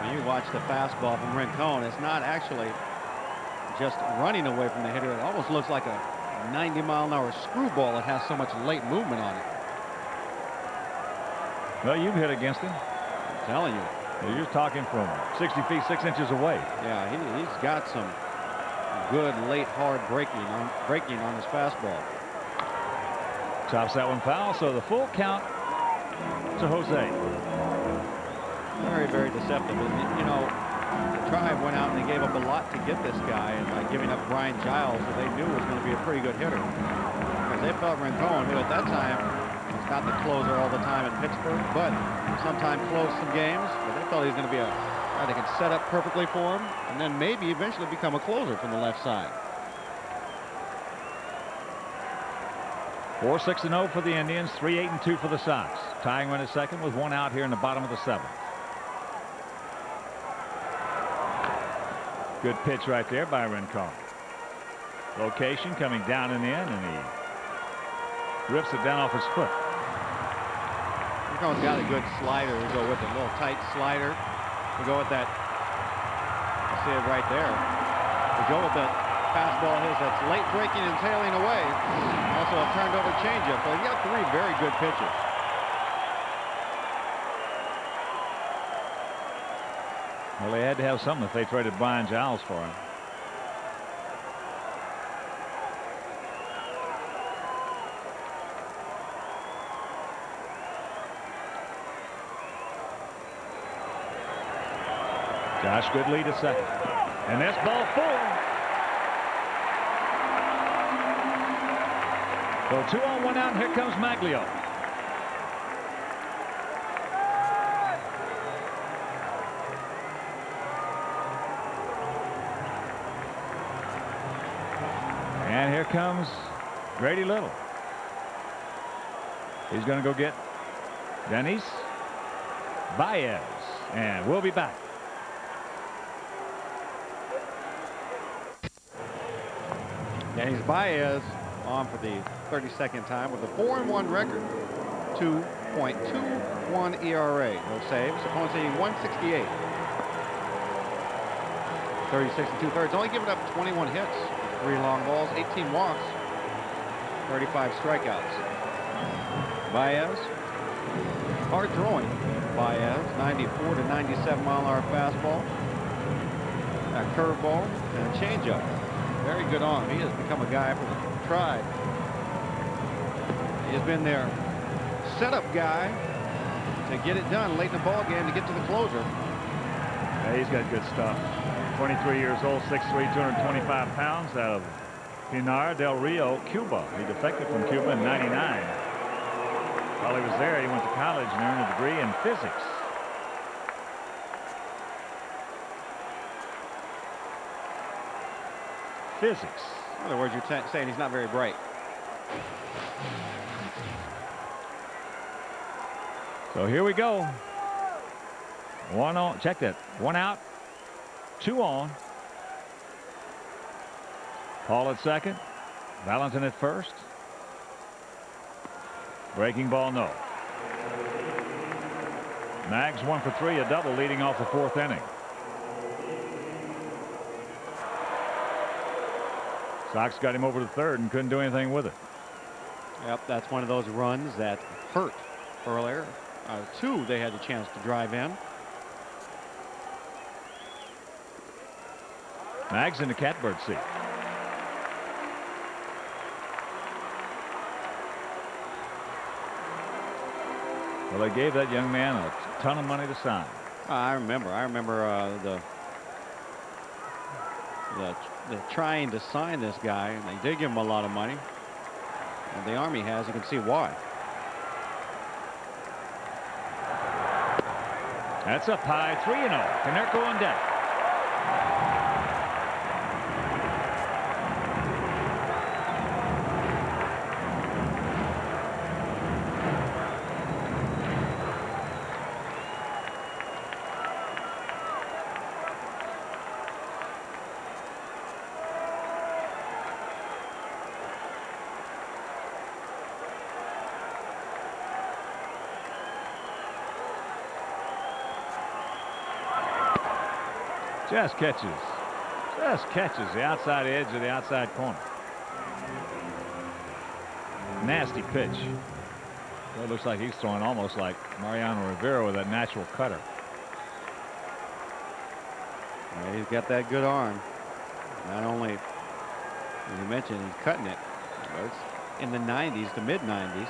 [SPEAKER 1] When you watch the fastball from Rincon, it's not actually just running away from the hitter. It almost looks like a 90-mile-an-hour screwball that has so much late movement on it.
[SPEAKER 2] Well, you've hit against him.
[SPEAKER 1] I'm telling you.
[SPEAKER 2] You're talking from 60 feet 6 inches away.
[SPEAKER 1] Yeah, he's got some good late hard breaking on his fastball.
[SPEAKER 2] Chops that one foul, so the full count to Jose.
[SPEAKER 1] Very, very deceptive. And, you know, the Tribe went out and they gave up a lot to get this guy, and by giving up Brian Giles, who they knew was going to be a pretty good hitter. Because they felt Rincon, who at that time was not the closer all the time in Pittsburgh, but sometimes closed some games. But they felt he was going to be a guy that could set up perfectly for him, and then maybe eventually become a closer from the left side.
[SPEAKER 2] 4-6-0 for the Indians, 3-8-2 for the Sox. Tying run at second with 1 out here in the bottom of the 7th. Good pitch right there by Rincon. Location coming down and in, and he rips it down off his foot.
[SPEAKER 1] Rincon's got a good slider to go with it, a little tight slider to go with that. You see it right there. To go with that fastball of his that's late breaking and tailing away. Also a turned over changeup. So he got 3 very good pitches.
[SPEAKER 2] Well, they had to have something if they traded Brian Giles for him. Josh good lead at second. And that's ball 4. So 2 on 1 out, and here comes Maglio. And here comes Grady Little. He's going to go get Dennis Baez, and we'll be back.
[SPEAKER 1] Dennis Baez on for the 32nd time with a 4-1 record, 2.21 ERA. No saves. Opponents hitting 168. 36 2/3. Only given up 21 hits, 3 long balls, 18 walks, 35 strikeouts. Baez, hard throwing. Baez, 94 to 97 mile-an-hour fastball, a curveball, and a changeup. Very good arm. He has become a guy for the Tribe. He has been their setup guy to get it done late in the ball game to get to the closer.
[SPEAKER 2] Yeah, he's got good stuff. 23 years old, 6'3", 225 pounds, out of Pinar del Rio, Cuba. He defected from Cuba in '99. While he was there, he went to college and earned a degree in physics. physics.
[SPEAKER 1] In other words, you're saying he's not very bright.
[SPEAKER 2] So here we go. One on. Check that. One out. Two on. Paul at second. Valentin at first. Breaking ball, no. Mags 1 for 3, a double leading off the 4th inning. Sox got him over to third and couldn't do anything with it.
[SPEAKER 1] Yep, that's one of those runs that hurt earlier. 2 they had the chance to drive in.
[SPEAKER 2] Mags in the catbird seat. Well, they gave that young man a ton of money to sign.
[SPEAKER 1] I remember the trying to sign this guy, and they did give him a lot of money. And the Army has, you can see why.
[SPEAKER 2] That's up high, 3-0. Konerko on deck. Just catches the outside edge of the outside corner. Nasty pitch. Well, it looks like he's throwing almost like Mariano Rivera with that natural cutter.
[SPEAKER 1] Yeah, he's got that good arm. Not only, as you mentioned, he's cutting it. It's in the 90s to mid 90s.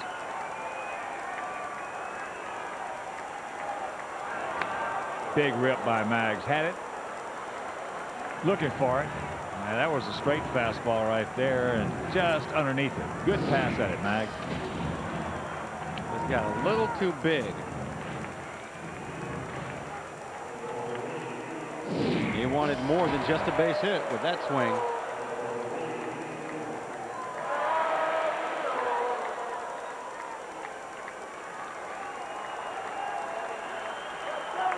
[SPEAKER 2] Big rip by Mags. Had it. Looking for it. Now, that was a straight fastball right there and just underneath it. Good pass at it, Mags.
[SPEAKER 1] It's got a little too big. He wanted more than just a base hit with that swing.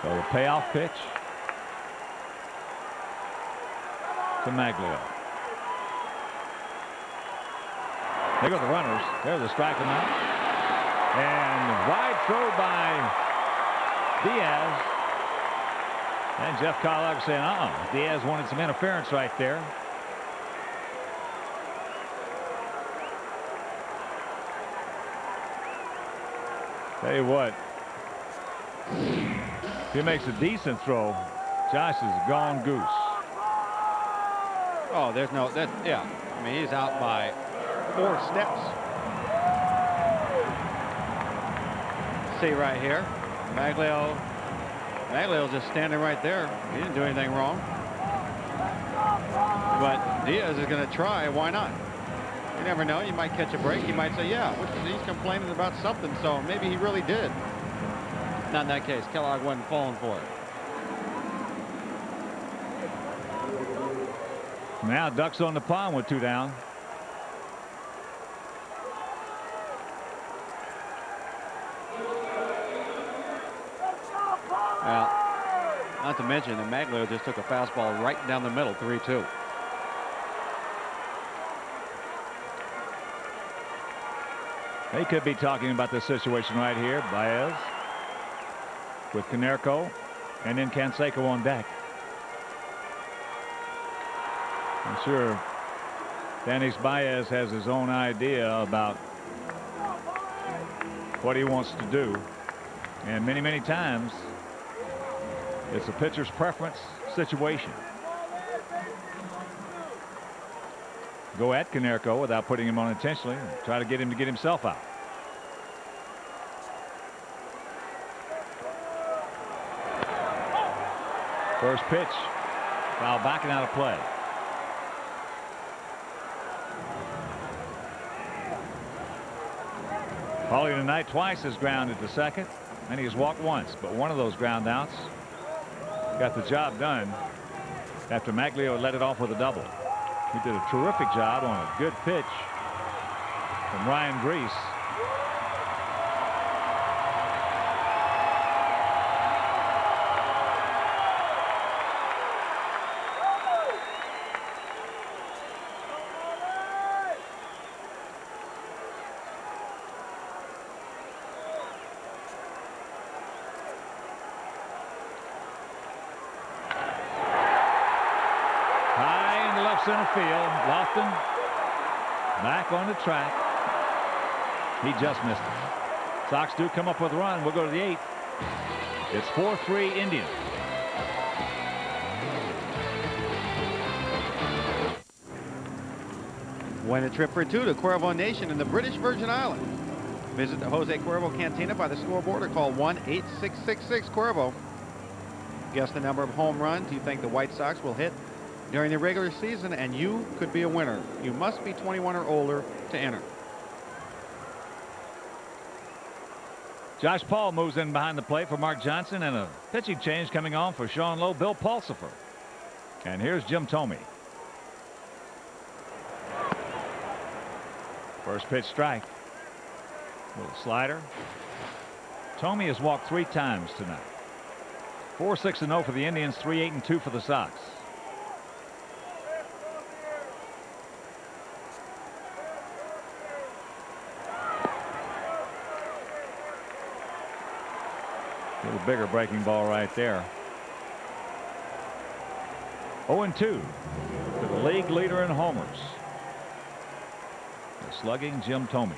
[SPEAKER 2] So the payoff pitch to Maglio. There go the runners. There's a strike him out. And wide throw by Diaz. And Jeff Collog saying, Diaz wanted some interference right there. Tell you what, if he makes a decent throw, Josh is gone goose.
[SPEAKER 1] Oh, there's no, yeah. I mean, he's out by 4 steps. See right here, Maglio's just standing right there. He didn't do anything wrong. But Diaz is going to try. Why not? You never know. You might catch a break. He might say, yeah, he's complaining about something, so maybe he really did. Not in that case. Kellogg wasn't falling for it.
[SPEAKER 2] Now Ducks on the pond with 2 down.
[SPEAKER 1] Well, not to mention that Maglio just took a fastball right down the middle, 3-2.
[SPEAKER 2] They could be talking about this situation right here. Baez with Konerko and then Canseco on deck. I'm sure Dennis Baez has his own idea about what he wants to do. And many times it's a pitcher's preference situation. Go at Konerko without putting him on intentionally and try to get him to get himself out. First pitch. Foul backing out of play. Paulie tonight twice has grounded to second, and he has walked once, but one of those ground outs got the job done after Maglio let it off with a double. He did a terrific job on a good pitch from Ryan Grease. Center field. Lofton back on the track. He just missed it. Sox do come up with a run. We'll go to the 8th. It's 4-3 Indians.
[SPEAKER 1] Win a trip for two to Cuervo Nation in the British Virgin Islands. Visit the Jose Cuervo Cantina by the scoreboard or call 1-8666-CUERVO. Guess the number of home runs you think the White Sox will hit during the regular season, and you could be a winner. You must be 21 or older to enter.
[SPEAKER 2] Josh Paul moves in behind the plate for Mark Johnson, and a pitching change coming on for Sean Lowe, Bill Pulsifer. And here's Jim Thome. First pitch strike. Little slider. Thome has walked 3 times tonight. 4-6-0 for the Indians, 3-8-2 for the Sox. A little bigger breaking ball right there. 0-2 to the league leader in homers. The slugging Jim Thome.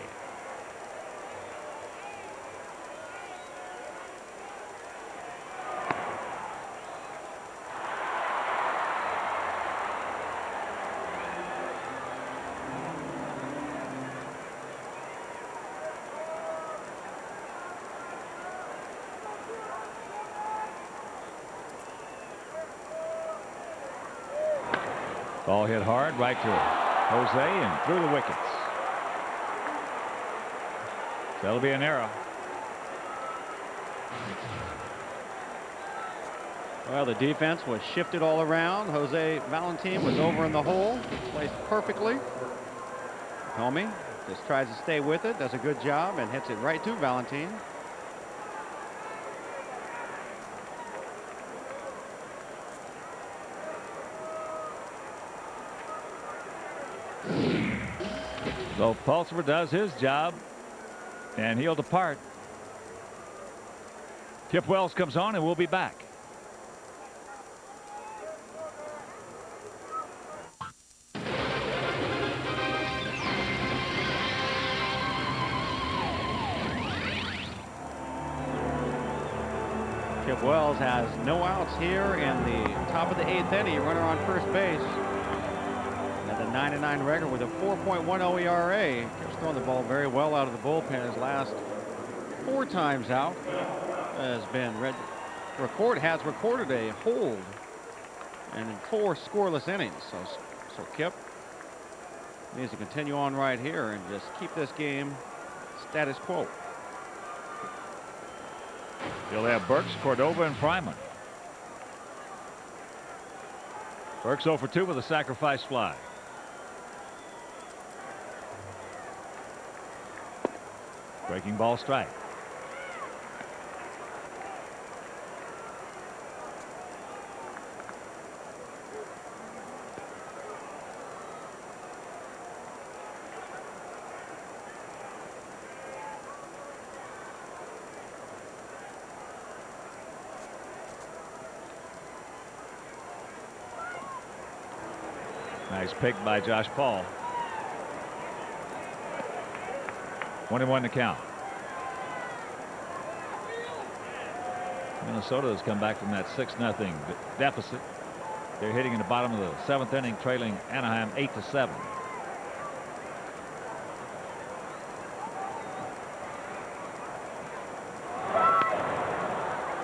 [SPEAKER 2] Ball hit hard right to Jose and through the wickets. That'll be an error.
[SPEAKER 1] Well, the defense was shifted all around. Jose Valentin was over in the hole, placed perfectly. Thome just tries to stay with it, does a good job, and hits it right to Valentin.
[SPEAKER 2] So Pulsifer does his job, and he'll depart. Kip Wells comes on, and we'll be back.
[SPEAKER 1] Kip Wells has no outs here in the top of the 8th inning. Runner on first base. At the 9-9 record with a 4.10 ERA. Kip's throwing the ball very well out of the bullpen. His last 4 times out has been has recorded a hold and in 4 scoreless innings. So Kip needs to continue on right here and just keep this game status quo.
[SPEAKER 2] He'll have Burks, Cordova, and Fryman. Burks 0 for 2 with a sacrifice fly. Breaking ball strike. Nice pick by Josh Paul. 21 to count. Minnesota has come back from that 6-0 deficit. They're hitting in the bottom of the 7th inning, trailing Anaheim 8-7.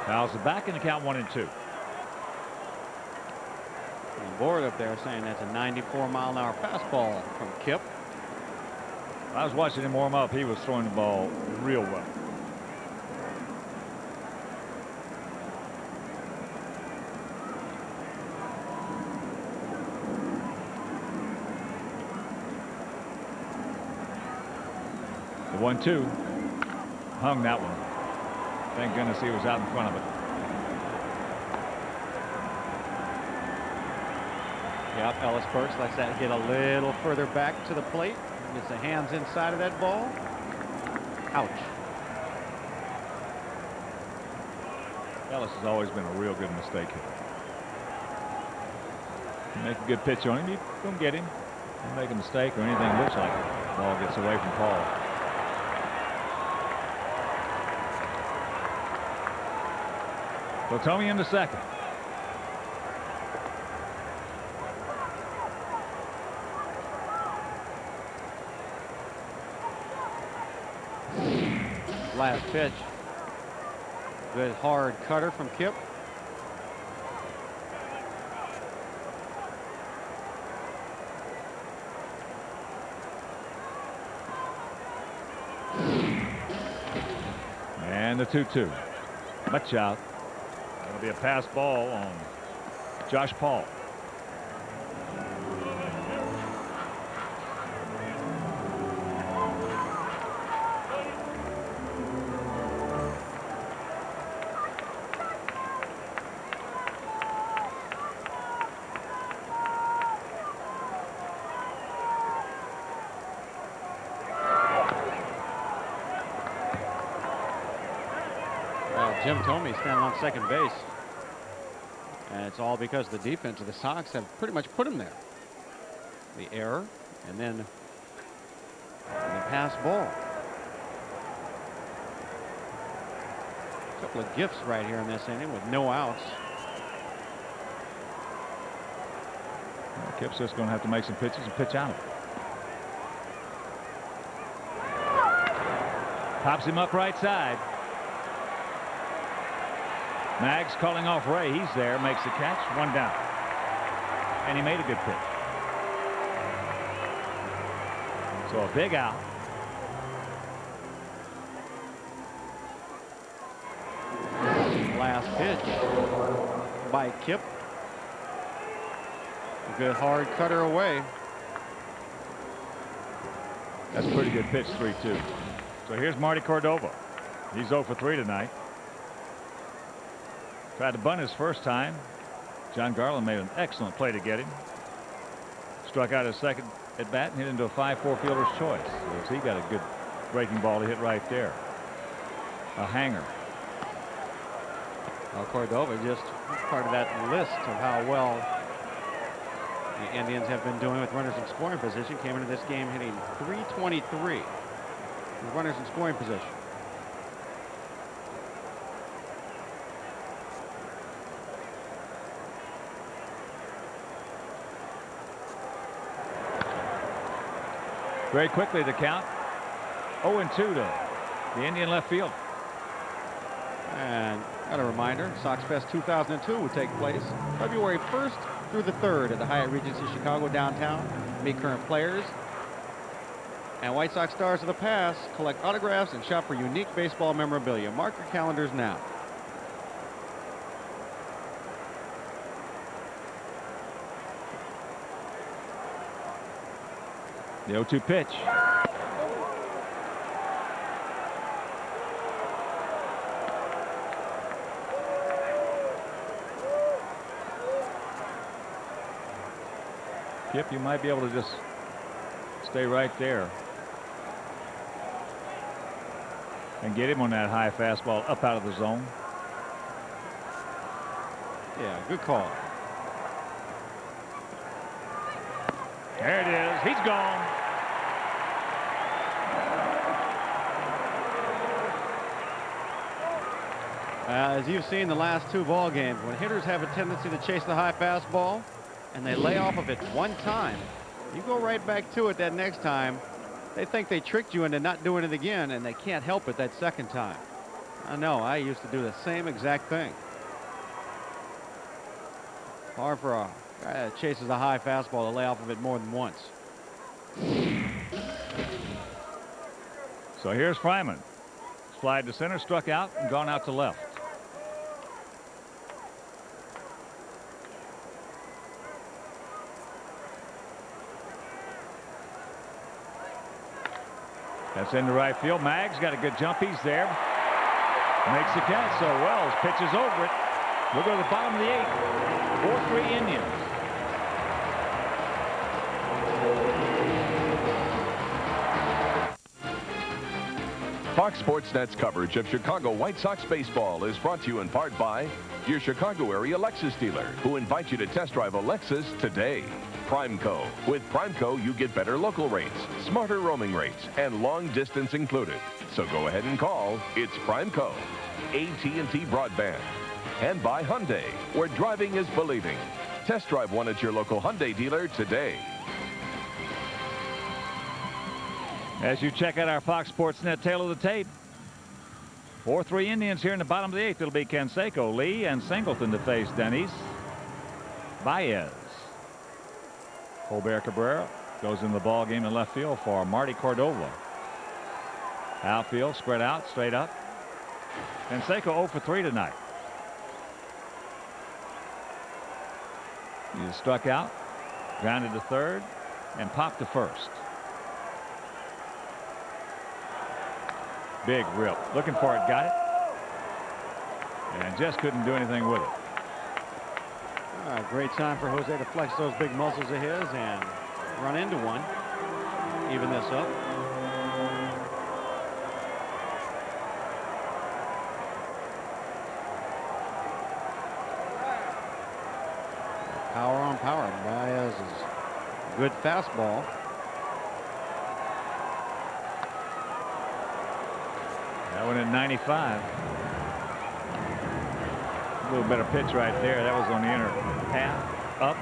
[SPEAKER 2] Fouls it back in the count 1-2.
[SPEAKER 1] The board up there saying that's a 94-mile-an-hour fastball from Kip.
[SPEAKER 2] I was watching him warm up. He was throwing the ball real well. 1-2. Hung that one. Thank goodness he was out in front of it.
[SPEAKER 1] Yep, Ellis Burks lets that get a little further back to the plate. Gets the hands inside of that ball. Ouch.
[SPEAKER 2] Ellis has always been a real good mistake hitter. You make a good pitch on him, you don't get him. You make a mistake or anything looks like it, the ball gets away from Paul. So Tommy in the second.
[SPEAKER 1] Last pitch. Good hard cutter from Kip.
[SPEAKER 2] And the 2-2. Much out. That'll be a pass ball on Josh Paul.
[SPEAKER 1] Jim Thome standing on second base. And it's all because the defense of the Sox have pretty much put him there. The error and then the pass ball. A couple of gifts right here in this inning with no outs.
[SPEAKER 2] Well, Kip's just going to have to make some pitches and pitch out of it. Pops him up right side. Maggs calling off Ray. He's there, makes the catch, one down. And he made a good pitch. So a big out.
[SPEAKER 1] Last pitch by Kip. A good hard cutter away.
[SPEAKER 2] That's a pretty good pitch, 3-2. So here's Marty Cordova. He's 0 for 3 tonight. Tried to bunt his first time. John Garland made an excellent play to get him. Struck out his second at bat and hit into a 5-4 fielder's choice. So he got a good breaking ball to hit right there. A hanger.
[SPEAKER 1] Well, Cordova just part of that list of how well the Indians have been doing with runners in scoring position. Came into this game hitting .323 with runners in scoring position.
[SPEAKER 2] Very quickly the count. 0-2 to the Indian left field.
[SPEAKER 1] And got a reminder, Sox Fest 2002 will take place February 1st through the 3rd at the Hyatt Regency Chicago downtown. Meet current players and White Sox stars of the past. Collect autographs and shop for unique baseball memorabilia. Mark your calendars now.
[SPEAKER 2] The 0-2 pitch. Kip, you might be able to just stay right there and get him on that high fastball up out of the zone.
[SPEAKER 1] Yeah, good call.
[SPEAKER 2] There it is. He's gone.
[SPEAKER 1] As you've seen the last two ball games, when hitters have a tendency to chase the high fastball and they lay off of it one time, you go right back to it that next time. They think they tricked you into not doing it again, and they can't help it that second time. I know, I used to do the same exact thing. Hard for a guy that chases a high fastball to lay off of it more than once.
[SPEAKER 2] So here's Fryman. Slide to center, struck out, and gone out to left. That's into right field. Mag's got a good jump. He's there. Makes the catch. So Wells pitches over it. We'll go to the bottom of the 8th. 4-3 Indians.
[SPEAKER 3] Fox Sports Net's coverage of Chicago White Sox baseball is brought to you in part by your Chicago area Lexus dealer, who invite you to test drive a Lexus today. Primeco. With Primeco, you get better local rates, smarter roaming rates, and long distance included. So go ahead and call. It's Primeco. AT&T Broadband. And by Hyundai, where driving is believing. Test drive one at your local Hyundai dealer today.
[SPEAKER 2] As you check out our Fox Sports Net tail of the tape, 4-3 Indians here in the bottom of the 8th. It'll be Canseco, Lee, and Singleton to face Denny's. Baez. Colbert Cabrera goes in the ball game in left field for Marty Cordova. Outfield spread out, straight up. Canseco 0 for 3 tonight. He struck out, grounded to third, and popped to first. Big rip. Looking for it, got it. And just couldn't do anything with it.
[SPEAKER 1] Great time for Jose to flex those big muscles of his and run into one. Even this up. Power on power. Baez is good fastball.
[SPEAKER 2] That one at 95. A little better pitch right there. That was on the inner half, up.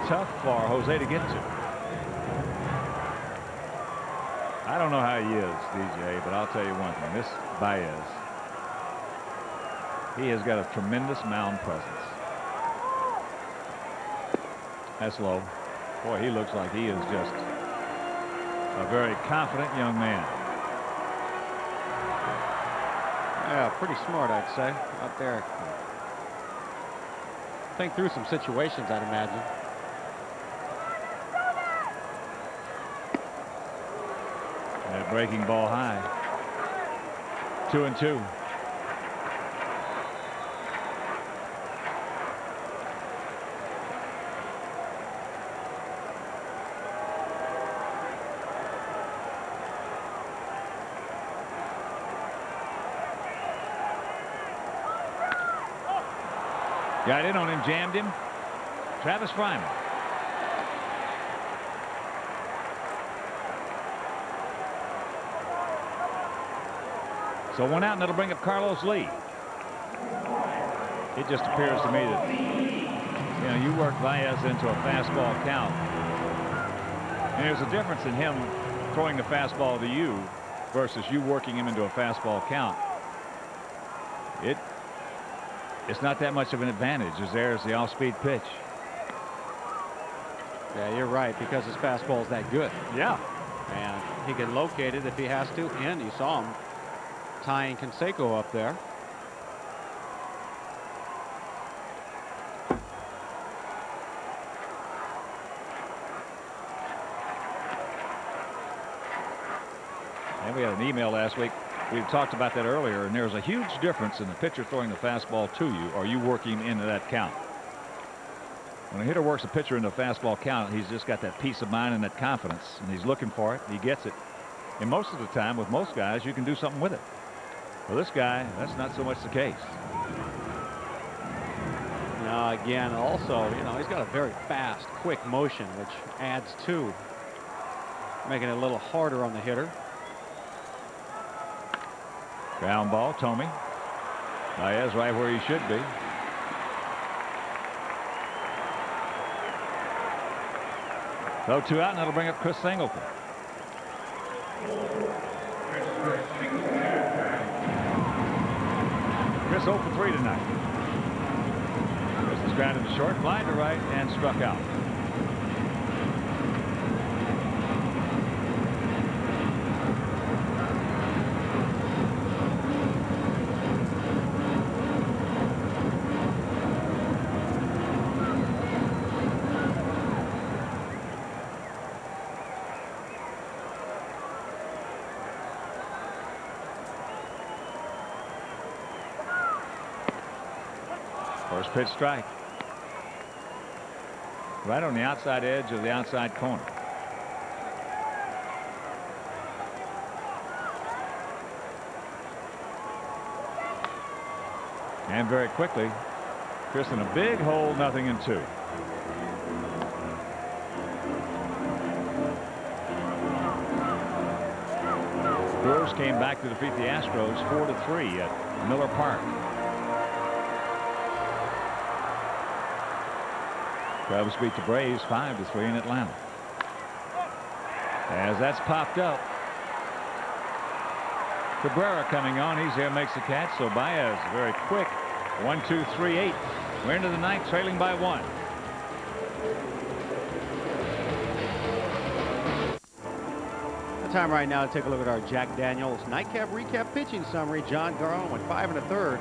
[SPEAKER 2] Tough for Jose to get to. I don't know how he is, DJ, but I'll tell you one thing. This Baez, he has got a tremendous mound presence. That's low. Boy, he looks like he is just a very confident young man.
[SPEAKER 1] Yeah, pretty smart, I'd say, out there. Think through some situations, I'd imagine.
[SPEAKER 2] That breaking ball high. 2-2. Got in on him, jammed him. Travis Fryman. So one out, and that'll bring up Carlos Lee. It just appears to me that, you work Baez into a fastball count. And there's a difference in him throwing the fastball to you versus you working him into a fastball count. It's not that much of an advantage as there's the off-speed pitch.
[SPEAKER 1] Yeah, you're right, because his fastball is that good.
[SPEAKER 2] Yeah.
[SPEAKER 1] And he can locate it if he has to. And you saw him tying Canseco up there.
[SPEAKER 2] And we had an email last week. We talked about that earlier, and there's a huge difference in the pitcher throwing the fastball to you or you working into that count. When a hitter works a pitcher into a fastball count, he's just got that peace of mind and that confidence, and he's looking for it. He gets it. And most of the time, with most guys, you can do something with it. Well, this guy, that's not so much the case.
[SPEAKER 1] Now, again, also, he's got a very fast, quick motion, which adds to making it a little harder on the hitter.
[SPEAKER 2] Ground ball, Tomey. Baez right where he should be. So 2 out, and that'll bring up Chris Singleton. Chris 0 for 3 tonight. Chris is grounded to short, flying to right, and struck out. First pitch strike. Right on the outside edge of the outside corner. And very quickly, Chris in a big hole, 0-2. Brewers came back to defeat the Astros 4-3 at Miller Park. Cubs beat the Braves 5-3 in Atlanta. As that's popped up, Cabrera coming on. He's there, makes the catch. So Baez very quick. 1-2-3-8. We're into the ninth, trailing by 1.
[SPEAKER 1] The time right now to take a look at our Jack Daniels nightcap recap pitching summary. John Garland went 5 1/3,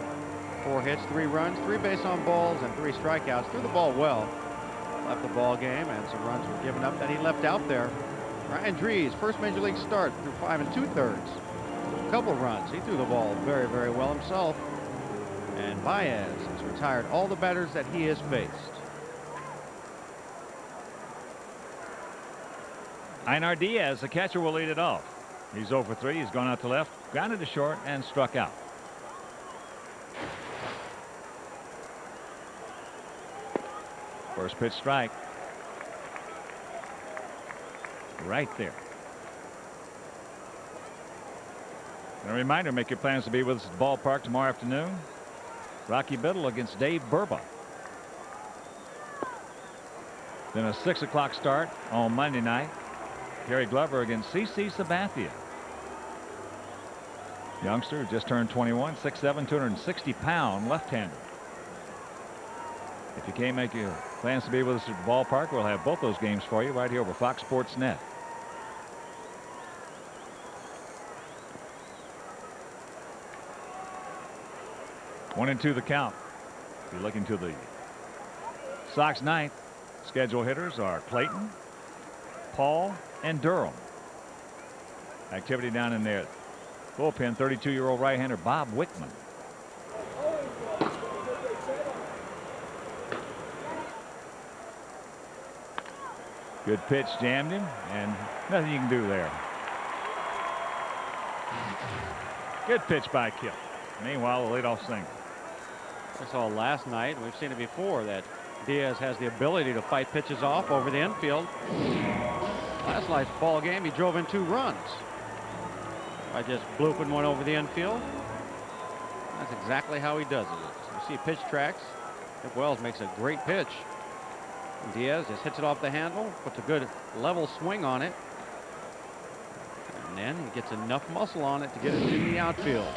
[SPEAKER 1] 4 hits, 3 runs, 3 base on balls, and 3 strikeouts. Threw the ball well. Left the ball game, and some runs were given up that he left out there. Ryan Drees, first major league start, threw 5 2/3. A couple runs. He threw the ball very, very well himself. And Baez has retired all the batters that he has faced.
[SPEAKER 2] Einar Diaz, the catcher, will lead it off. He's 0 for 3. He's gone out to left, grounded to short, and struck out. First pitch strike. Right there. And a reminder, make your plans to be with us at the ballpark tomorrow afternoon. Rocky Biddle against Dave Burba. Then a 6 o'clock start on Monday night. Gary Glover against C.C. Sabathia. Youngster just turned 21, 6'7", 260-pound left-hander. If you can't make your plans to be with us at the ballpark, we'll have both those games for you right here over Fox Sports Net. One and 2 the count. If you're looking to the Sox ninth, schedule hitters are Clayton, Paul, and Durham. Activity down in there. Bullpen, 32-year-old right-hander Bob Wickman. Good pitch, jammed him, and nothing you can do there. Good pitch by Kill. Meanwhile, the leadoff single.
[SPEAKER 1] We saw last night, and we've seen it before, that Diaz has the ability to fight pitches off over the infield. Last night's ball game, he drove in 2 runs by just blooping one over the infield. That's exactly how he does it. You see pitch tracks. Dick Wells makes a great pitch. Diaz just hits it off the handle, puts a good level swing on it, and then he gets enough muscle on it to get it in the outfield.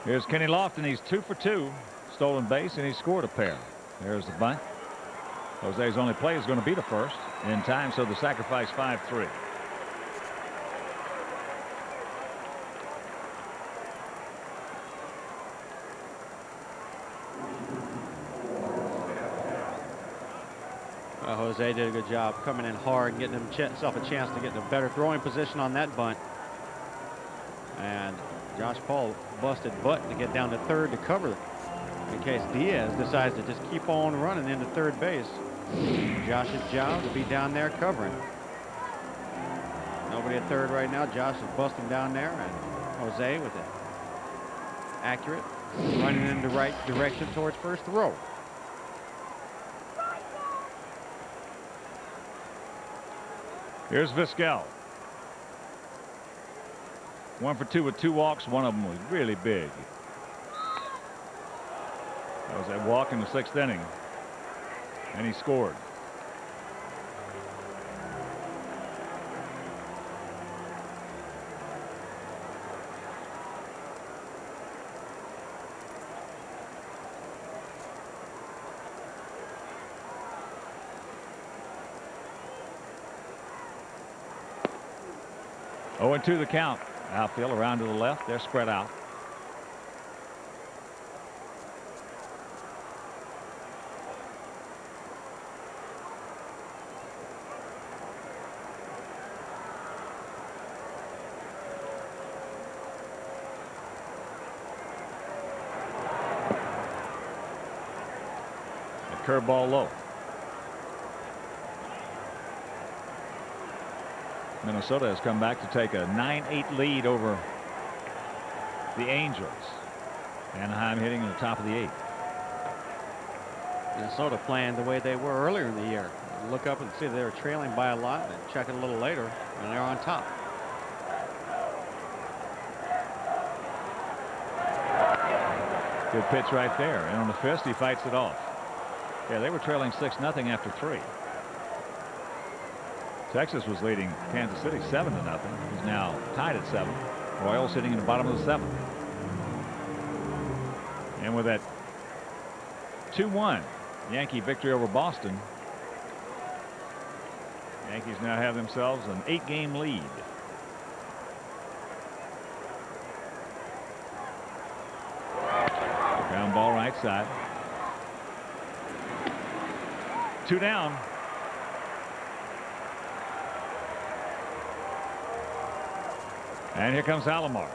[SPEAKER 2] Here's Kenny Lofton. He's 2 for 2. Stolen base, and he scored a pair. There's the bunt. Jose's only play is going to be the first in time, so the sacrifice 5-3.
[SPEAKER 1] Jose did a good job coming in hard and getting himself a chance to get in a better throwing position on that bunt. And Josh Paul busted butt to get down to third to cover in case Diaz decides to just keep on running into third base. Josh's job to be down there covering. Nobody at third right now. Josh is busting down there, and Jose with it accurate, running in the right direction towards first throw.
[SPEAKER 2] Here's Vizquel. 1 for 2 with 2 walks. One of them was really big. That was that walk in the 6th inning, and he scored. Oh, and 2 the count. Outfield around to the left. They're spread out. curveball low. Minnesota has come back to take a 9-8 lead over the Angels. Anaheim hitting in the top of the 8th.
[SPEAKER 1] Minnesota playing the way they were earlier in the year. You look up and see they were trailing by a lot, and check it a little later, and they're on top.
[SPEAKER 2] Good pitch right there, and on the fist he fights it off. Yeah, they were trailing 6-0 after 3. Texas was leading Kansas City 7-0. He's now tied at 7. Royals sitting in the bottom of the 7th. And with that 2-1 Yankee victory over Boston, Yankees now have themselves an 8-game lead. Ground ball right side. 2 down. And here comes Alomar.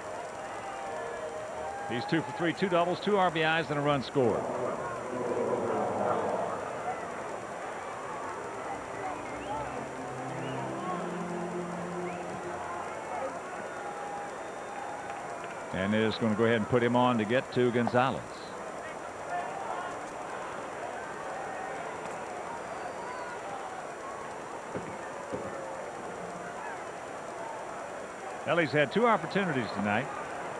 [SPEAKER 2] He's 2 for 3, 2 doubles, 2 RBIs, and a run scored. And they're just going to go ahead and put him on to get to Gonzalez. Well, he's had 2 opportunities tonight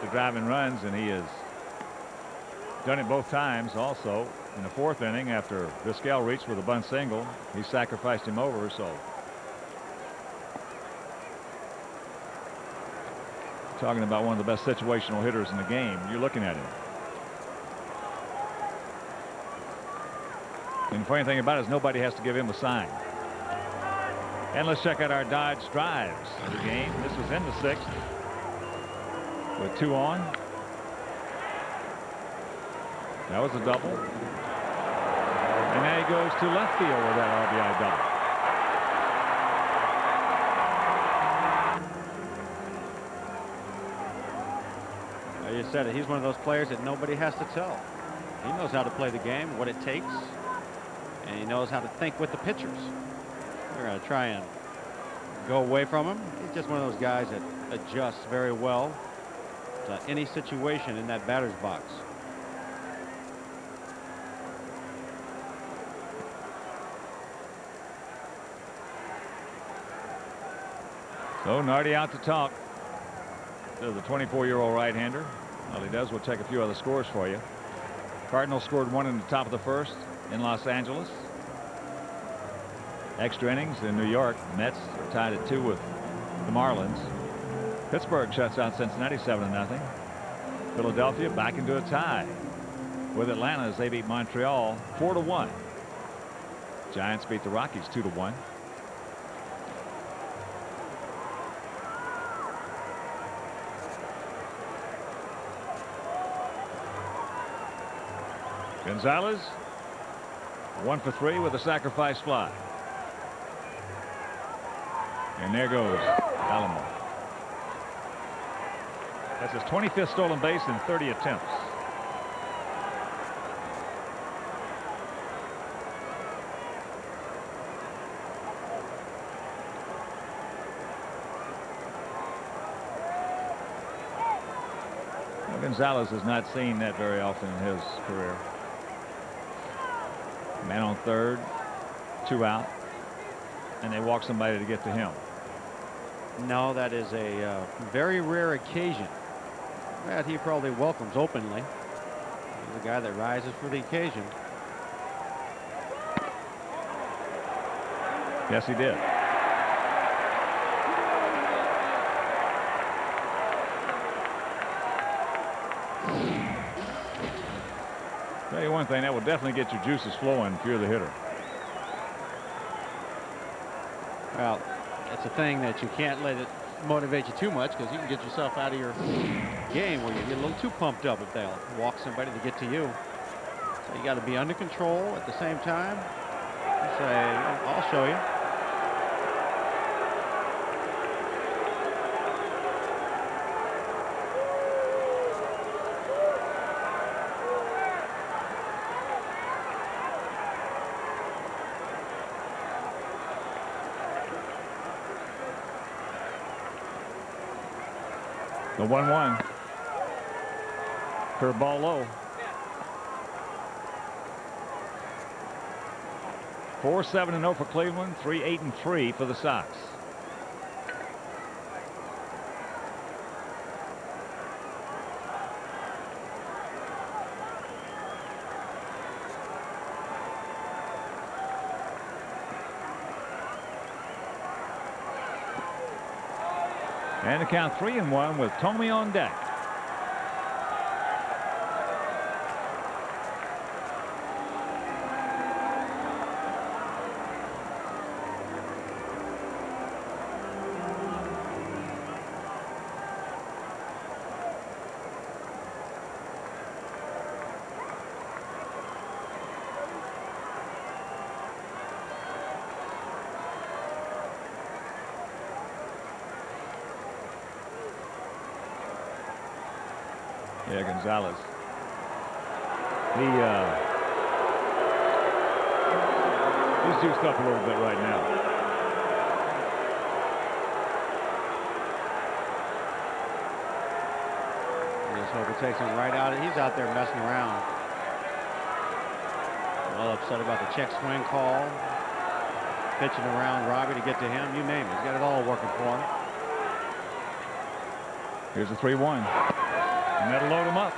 [SPEAKER 2] to drive in runs, and he has done it both times. Also, in the 4th inning, after Vizquel reached with a bunt single, he sacrificed him over. So, talking about one of the best situational hitters in the game, you're looking at him. And the funny thing about it is nobody has to give him a sign. And let's check out our Dodge drives of the game. This was in the 6th with 2 on. That was a double. And now he goes to left field with that RBI double.
[SPEAKER 1] You said it. He's one of those players that nobody has to tell. He knows how to play the game, what it takes, and he knows how to think with the pitchers. They're going to try and go away from him. He's just one of those guys that adjusts very well to any situation in that batter's box.
[SPEAKER 2] So Nardi out to talk to the 24-year-old right-hander. All he does, we'll take a few other scores for you. Cardinals scored 1 in the top of the 1st in Los Angeles. Extra innings in New York. Mets are tied at 2 with the Marlins. Pittsburgh shuts out Cincinnati 7-0. Philadelphia back into a tie with Atlanta as they beat Montreal 4-1. Giants beat the Rockies 2-1. Gonzalez 1 for 3 with a sacrifice fly. And there goes Alomar. That's his 25th stolen base in 30 attempts. Well, Gonzalez has not seen that very often in his career. Man on third, 2 out, and they walk somebody to get to him.
[SPEAKER 1] No, that is a very rare occasion that he probably welcomes openly. He's a guy that rises for the occasion.
[SPEAKER 2] Yes, he did. Tell you one thing, that will definitely get your juices flowing if you're the hitter.
[SPEAKER 1] Well, it's a thing that you can't let it motivate you too much, because you can get yourself out of your game where you get a little too pumped up if they'll walk somebody to get to you. So you got to be under control at the same time. You say, I'll show you.
[SPEAKER 2] The 1-1. Curveball low. 4-7-0 for Cleveland. 3-8-3 for the Sox. And the count 3-1 with Tomey on deck. Yeah, Gonzalez. He's juiced up a little bit right now.
[SPEAKER 1] I just hope he takes him right out. He's out there messing around. Well upset about the check swing call. Pitching around Robbie to get to him. You name it. He's got it all working for him.
[SPEAKER 2] Here's the 3-1. And that'll load him up.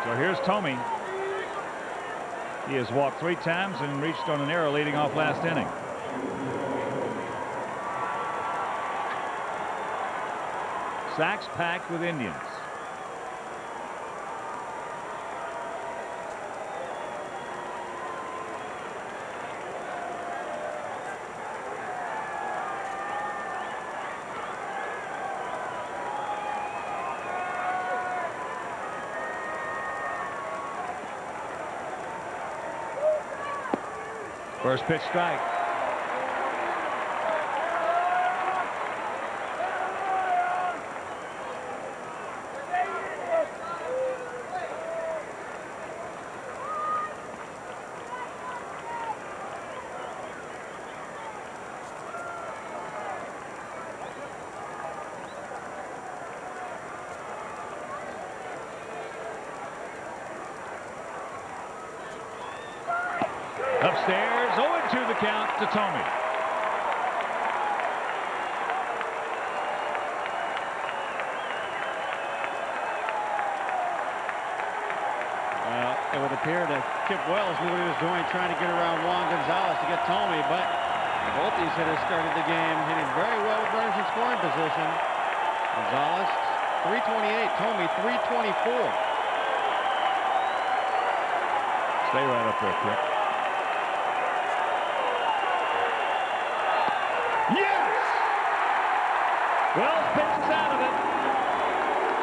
[SPEAKER 2] So here's Tomey. He has walked 3 times and reached on an error leading off last inning. Sox packed with Indians. First pitch strike. Upstairs, 0-2 the count to Tomey.
[SPEAKER 1] It would appear that Kip Wells knew what he was doing, trying to get around Juan Gonzalez to get Tomey, but both these hitters started the game hitting very well with runners in scoring position. Gonzalez, 328, Tomey, 324.
[SPEAKER 2] Stay right up there, Kip. Yes! Wells pitches out of it.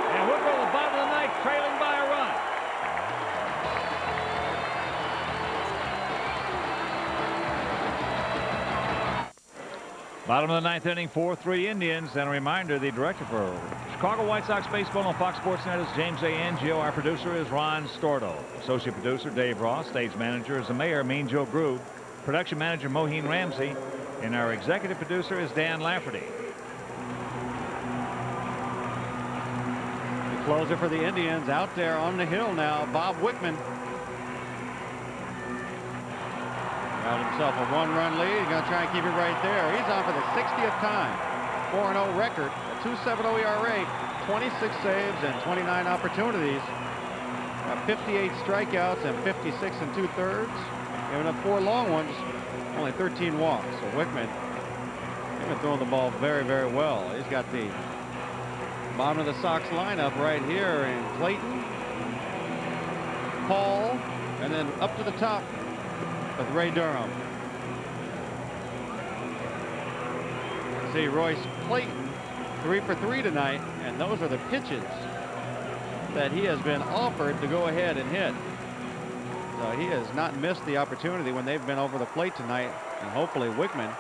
[SPEAKER 2] And we'll go to the bottom of the ninth, trailing by a run. Bottom of the ninth inning, 4-3 Indians. And a reminder, the director for Chicago White Sox baseball on Fox Sports Net is James A. Angio. Our producer is Ron Stordo. Associate producer Dave Ross. Stage manager is the mayor, Mean Joe Groove. Production manager Moheen Ramsey. And our executive producer is Dan Lafferty.
[SPEAKER 1] The closer for the Indians out there on the hill now, Bob Wickman. Got himself a 1-run lead. He's going to try and keep it right there. He's on for the 60th time. 4-0 record, a 2.70 ERA, 26 saves and 29 opportunities. Got 58 strikeouts and 56 2/3. Giving up 4 long ones, only 13 walks. So Wickman, he's been throwing the ball very, very well. He's got the bottom of the Sox lineup right here in Clayton, Paul, and then up to the top with Ray Durham. See Royce Clayton 3 for 3 tonight, and those are the pitches that he has been offered to go ahead and hit. So he has not missed the opportunity when they've been over the plate tonight, and hopefully Wickman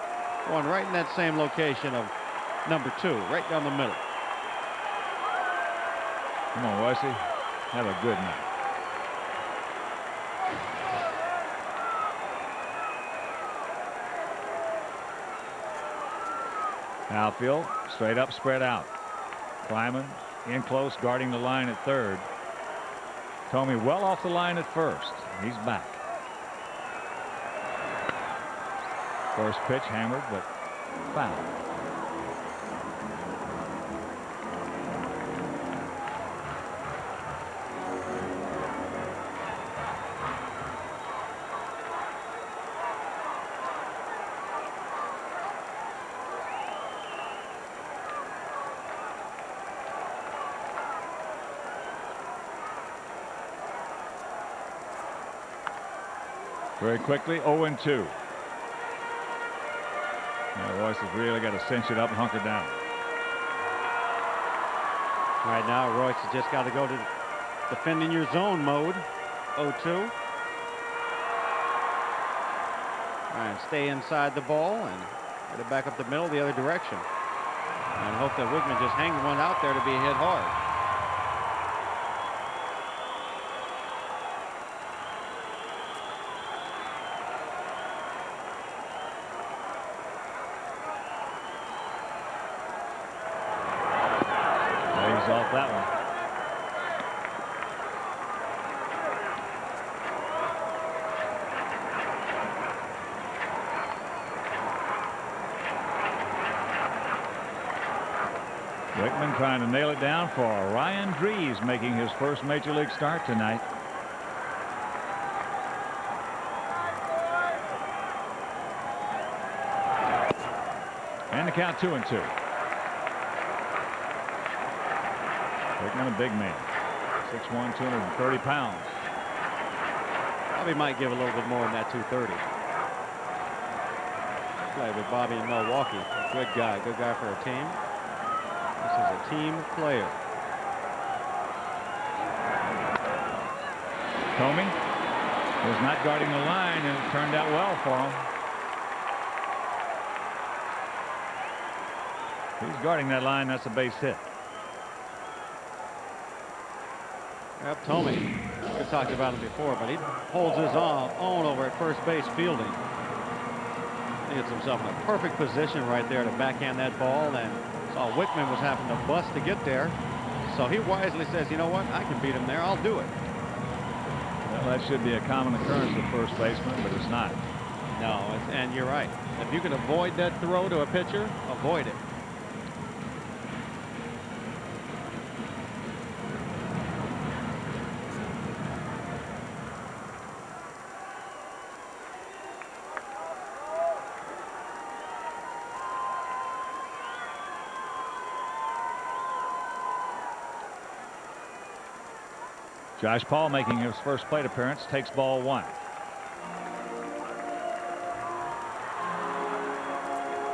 [SPEAKER 1] going right in that same location of number 2, right down the middle.
[SPEAKER 2] Come on, Roycey. Have a good night. Outfield, straight up, spread out. Kleiman in close, guarding the line at third. Thome well off the line at first. He's back. First pitch hammered, but foul. Very quickly, 0-2. Now Royce has really got to cinch it up and hunker down.
[SPEAKER 1] Right now, Royce has just got to go to defending your zone mode. 0-2. And stay inside the ball and get it back up the middle the other direction. And hope that Wickman just hangs one out there to be hit hard.
[SPEAKER 2] Off that one. Wickman trying to nail it down for Ryan Drees, making his first major league start tonight. And the count 2-2. Wickman, a big man, 6'1", 230 pounds.
[SPEAKER 1] Bobby might give a little bit more than that 230. Played with Bobby in Milwaukee. Good guy for a team. This is a team player.
[SPEAKER 2] Thome was not guarding the line, and it turned out well for him. He's guarding that line. That's a base hit.
[SPEAKER 1] Yep, Thome. We talked about him before, but he holds his own over at first base fielding. He gets himself in a perfect position right there to backhand that ball, and saw Wickman was having to bust to get there. So he wisely says, you know what, I can beat him there. I'll do it.
[SPEAKER 2] Well, that should be a common occurrence with first baseman, but it's not.
[SPEAKER 1] No, and you're right. If you can avoid that throw to a pitcher, avoid it.
[SPEAKER 2] Josh Paul making his first plate appearance, takes ball one.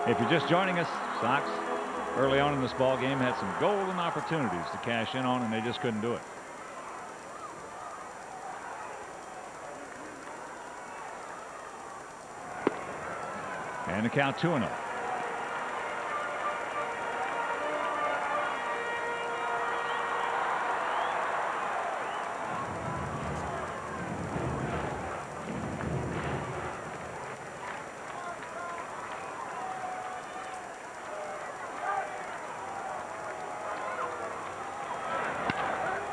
[SPEAKER 2] If you're just joining us, Sox early on in this ball game had some golden opportunities to cash in on, and they just couldn't do it. And the count 2-0.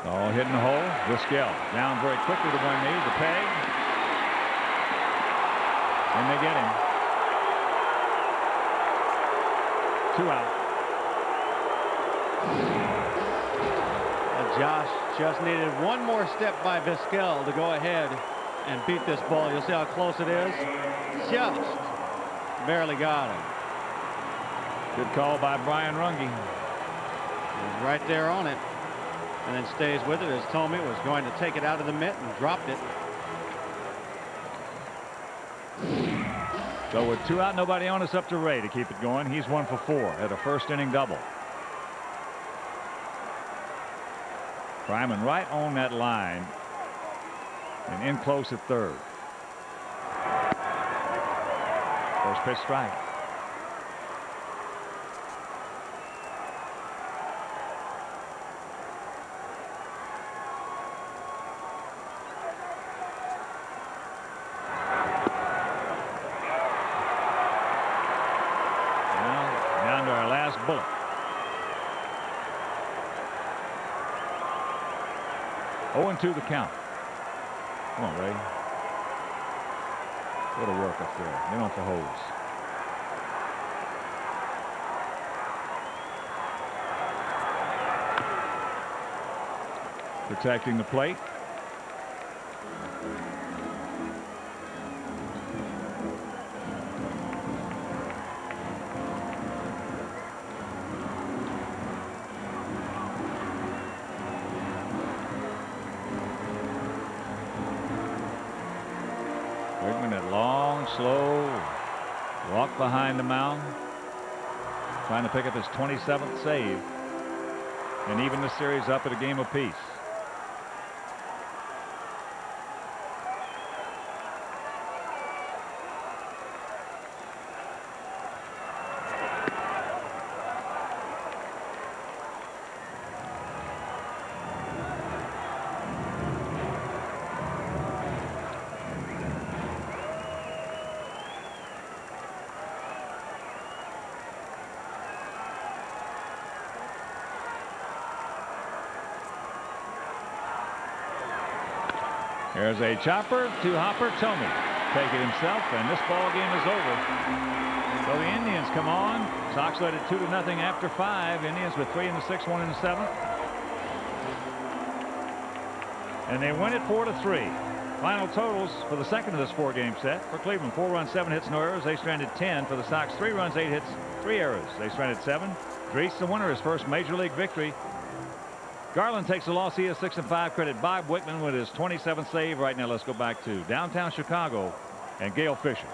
[SPEAKER 2] All hit in the hole. Vizquel down very quickly to one knee. The peg. And they get him. 2 out.
[SPEAKER 1] And Josh just needed one more step by Vizquel to go ahead and beat this ball. You'll see how close it is. Just barely got him.
[SPEAKER 2] Good call by Brian Runge.
[SPEAKER 1] He's right there on it. And then stays with it as Thome was going to take it out of the mitt and dropped it.
[SPEAKER 2] So with 2 out, nobody on, it's up to Ray to keep it going. He's 1 for 4 at a first inning double. Kleiman right on that line and in close at third. First pitch strike. Down to our last last bullet. Oh, and 2 the count. Come on, Ray. Go to work up there. They're on for holes. Protecting the plate. That long, slow walk behind the mound, trying to pick up his 27th save and even the series up at a game apiece. There's a chopper to Hopper. Tomey take it himself, and this ball game is over. So the Indians come on. Sox led it 2-0 after 5. Indians with 3 in the 6th, 1 in the 7th. And they win it 4-3. Final totals for the second of this 4-game set. For Cleveland, 4 runs, 7 hits, no errors. They stranded 10. For the Sox, 3 runs, 8 hits, 3 errors. They stranded 7. Drees the winner, his first major league victory. Garland takes the loss. He is 6-5. Credit Bob Wickman with his 27th save. Right now, let's go back to downtown Chicago and Gail Fisher.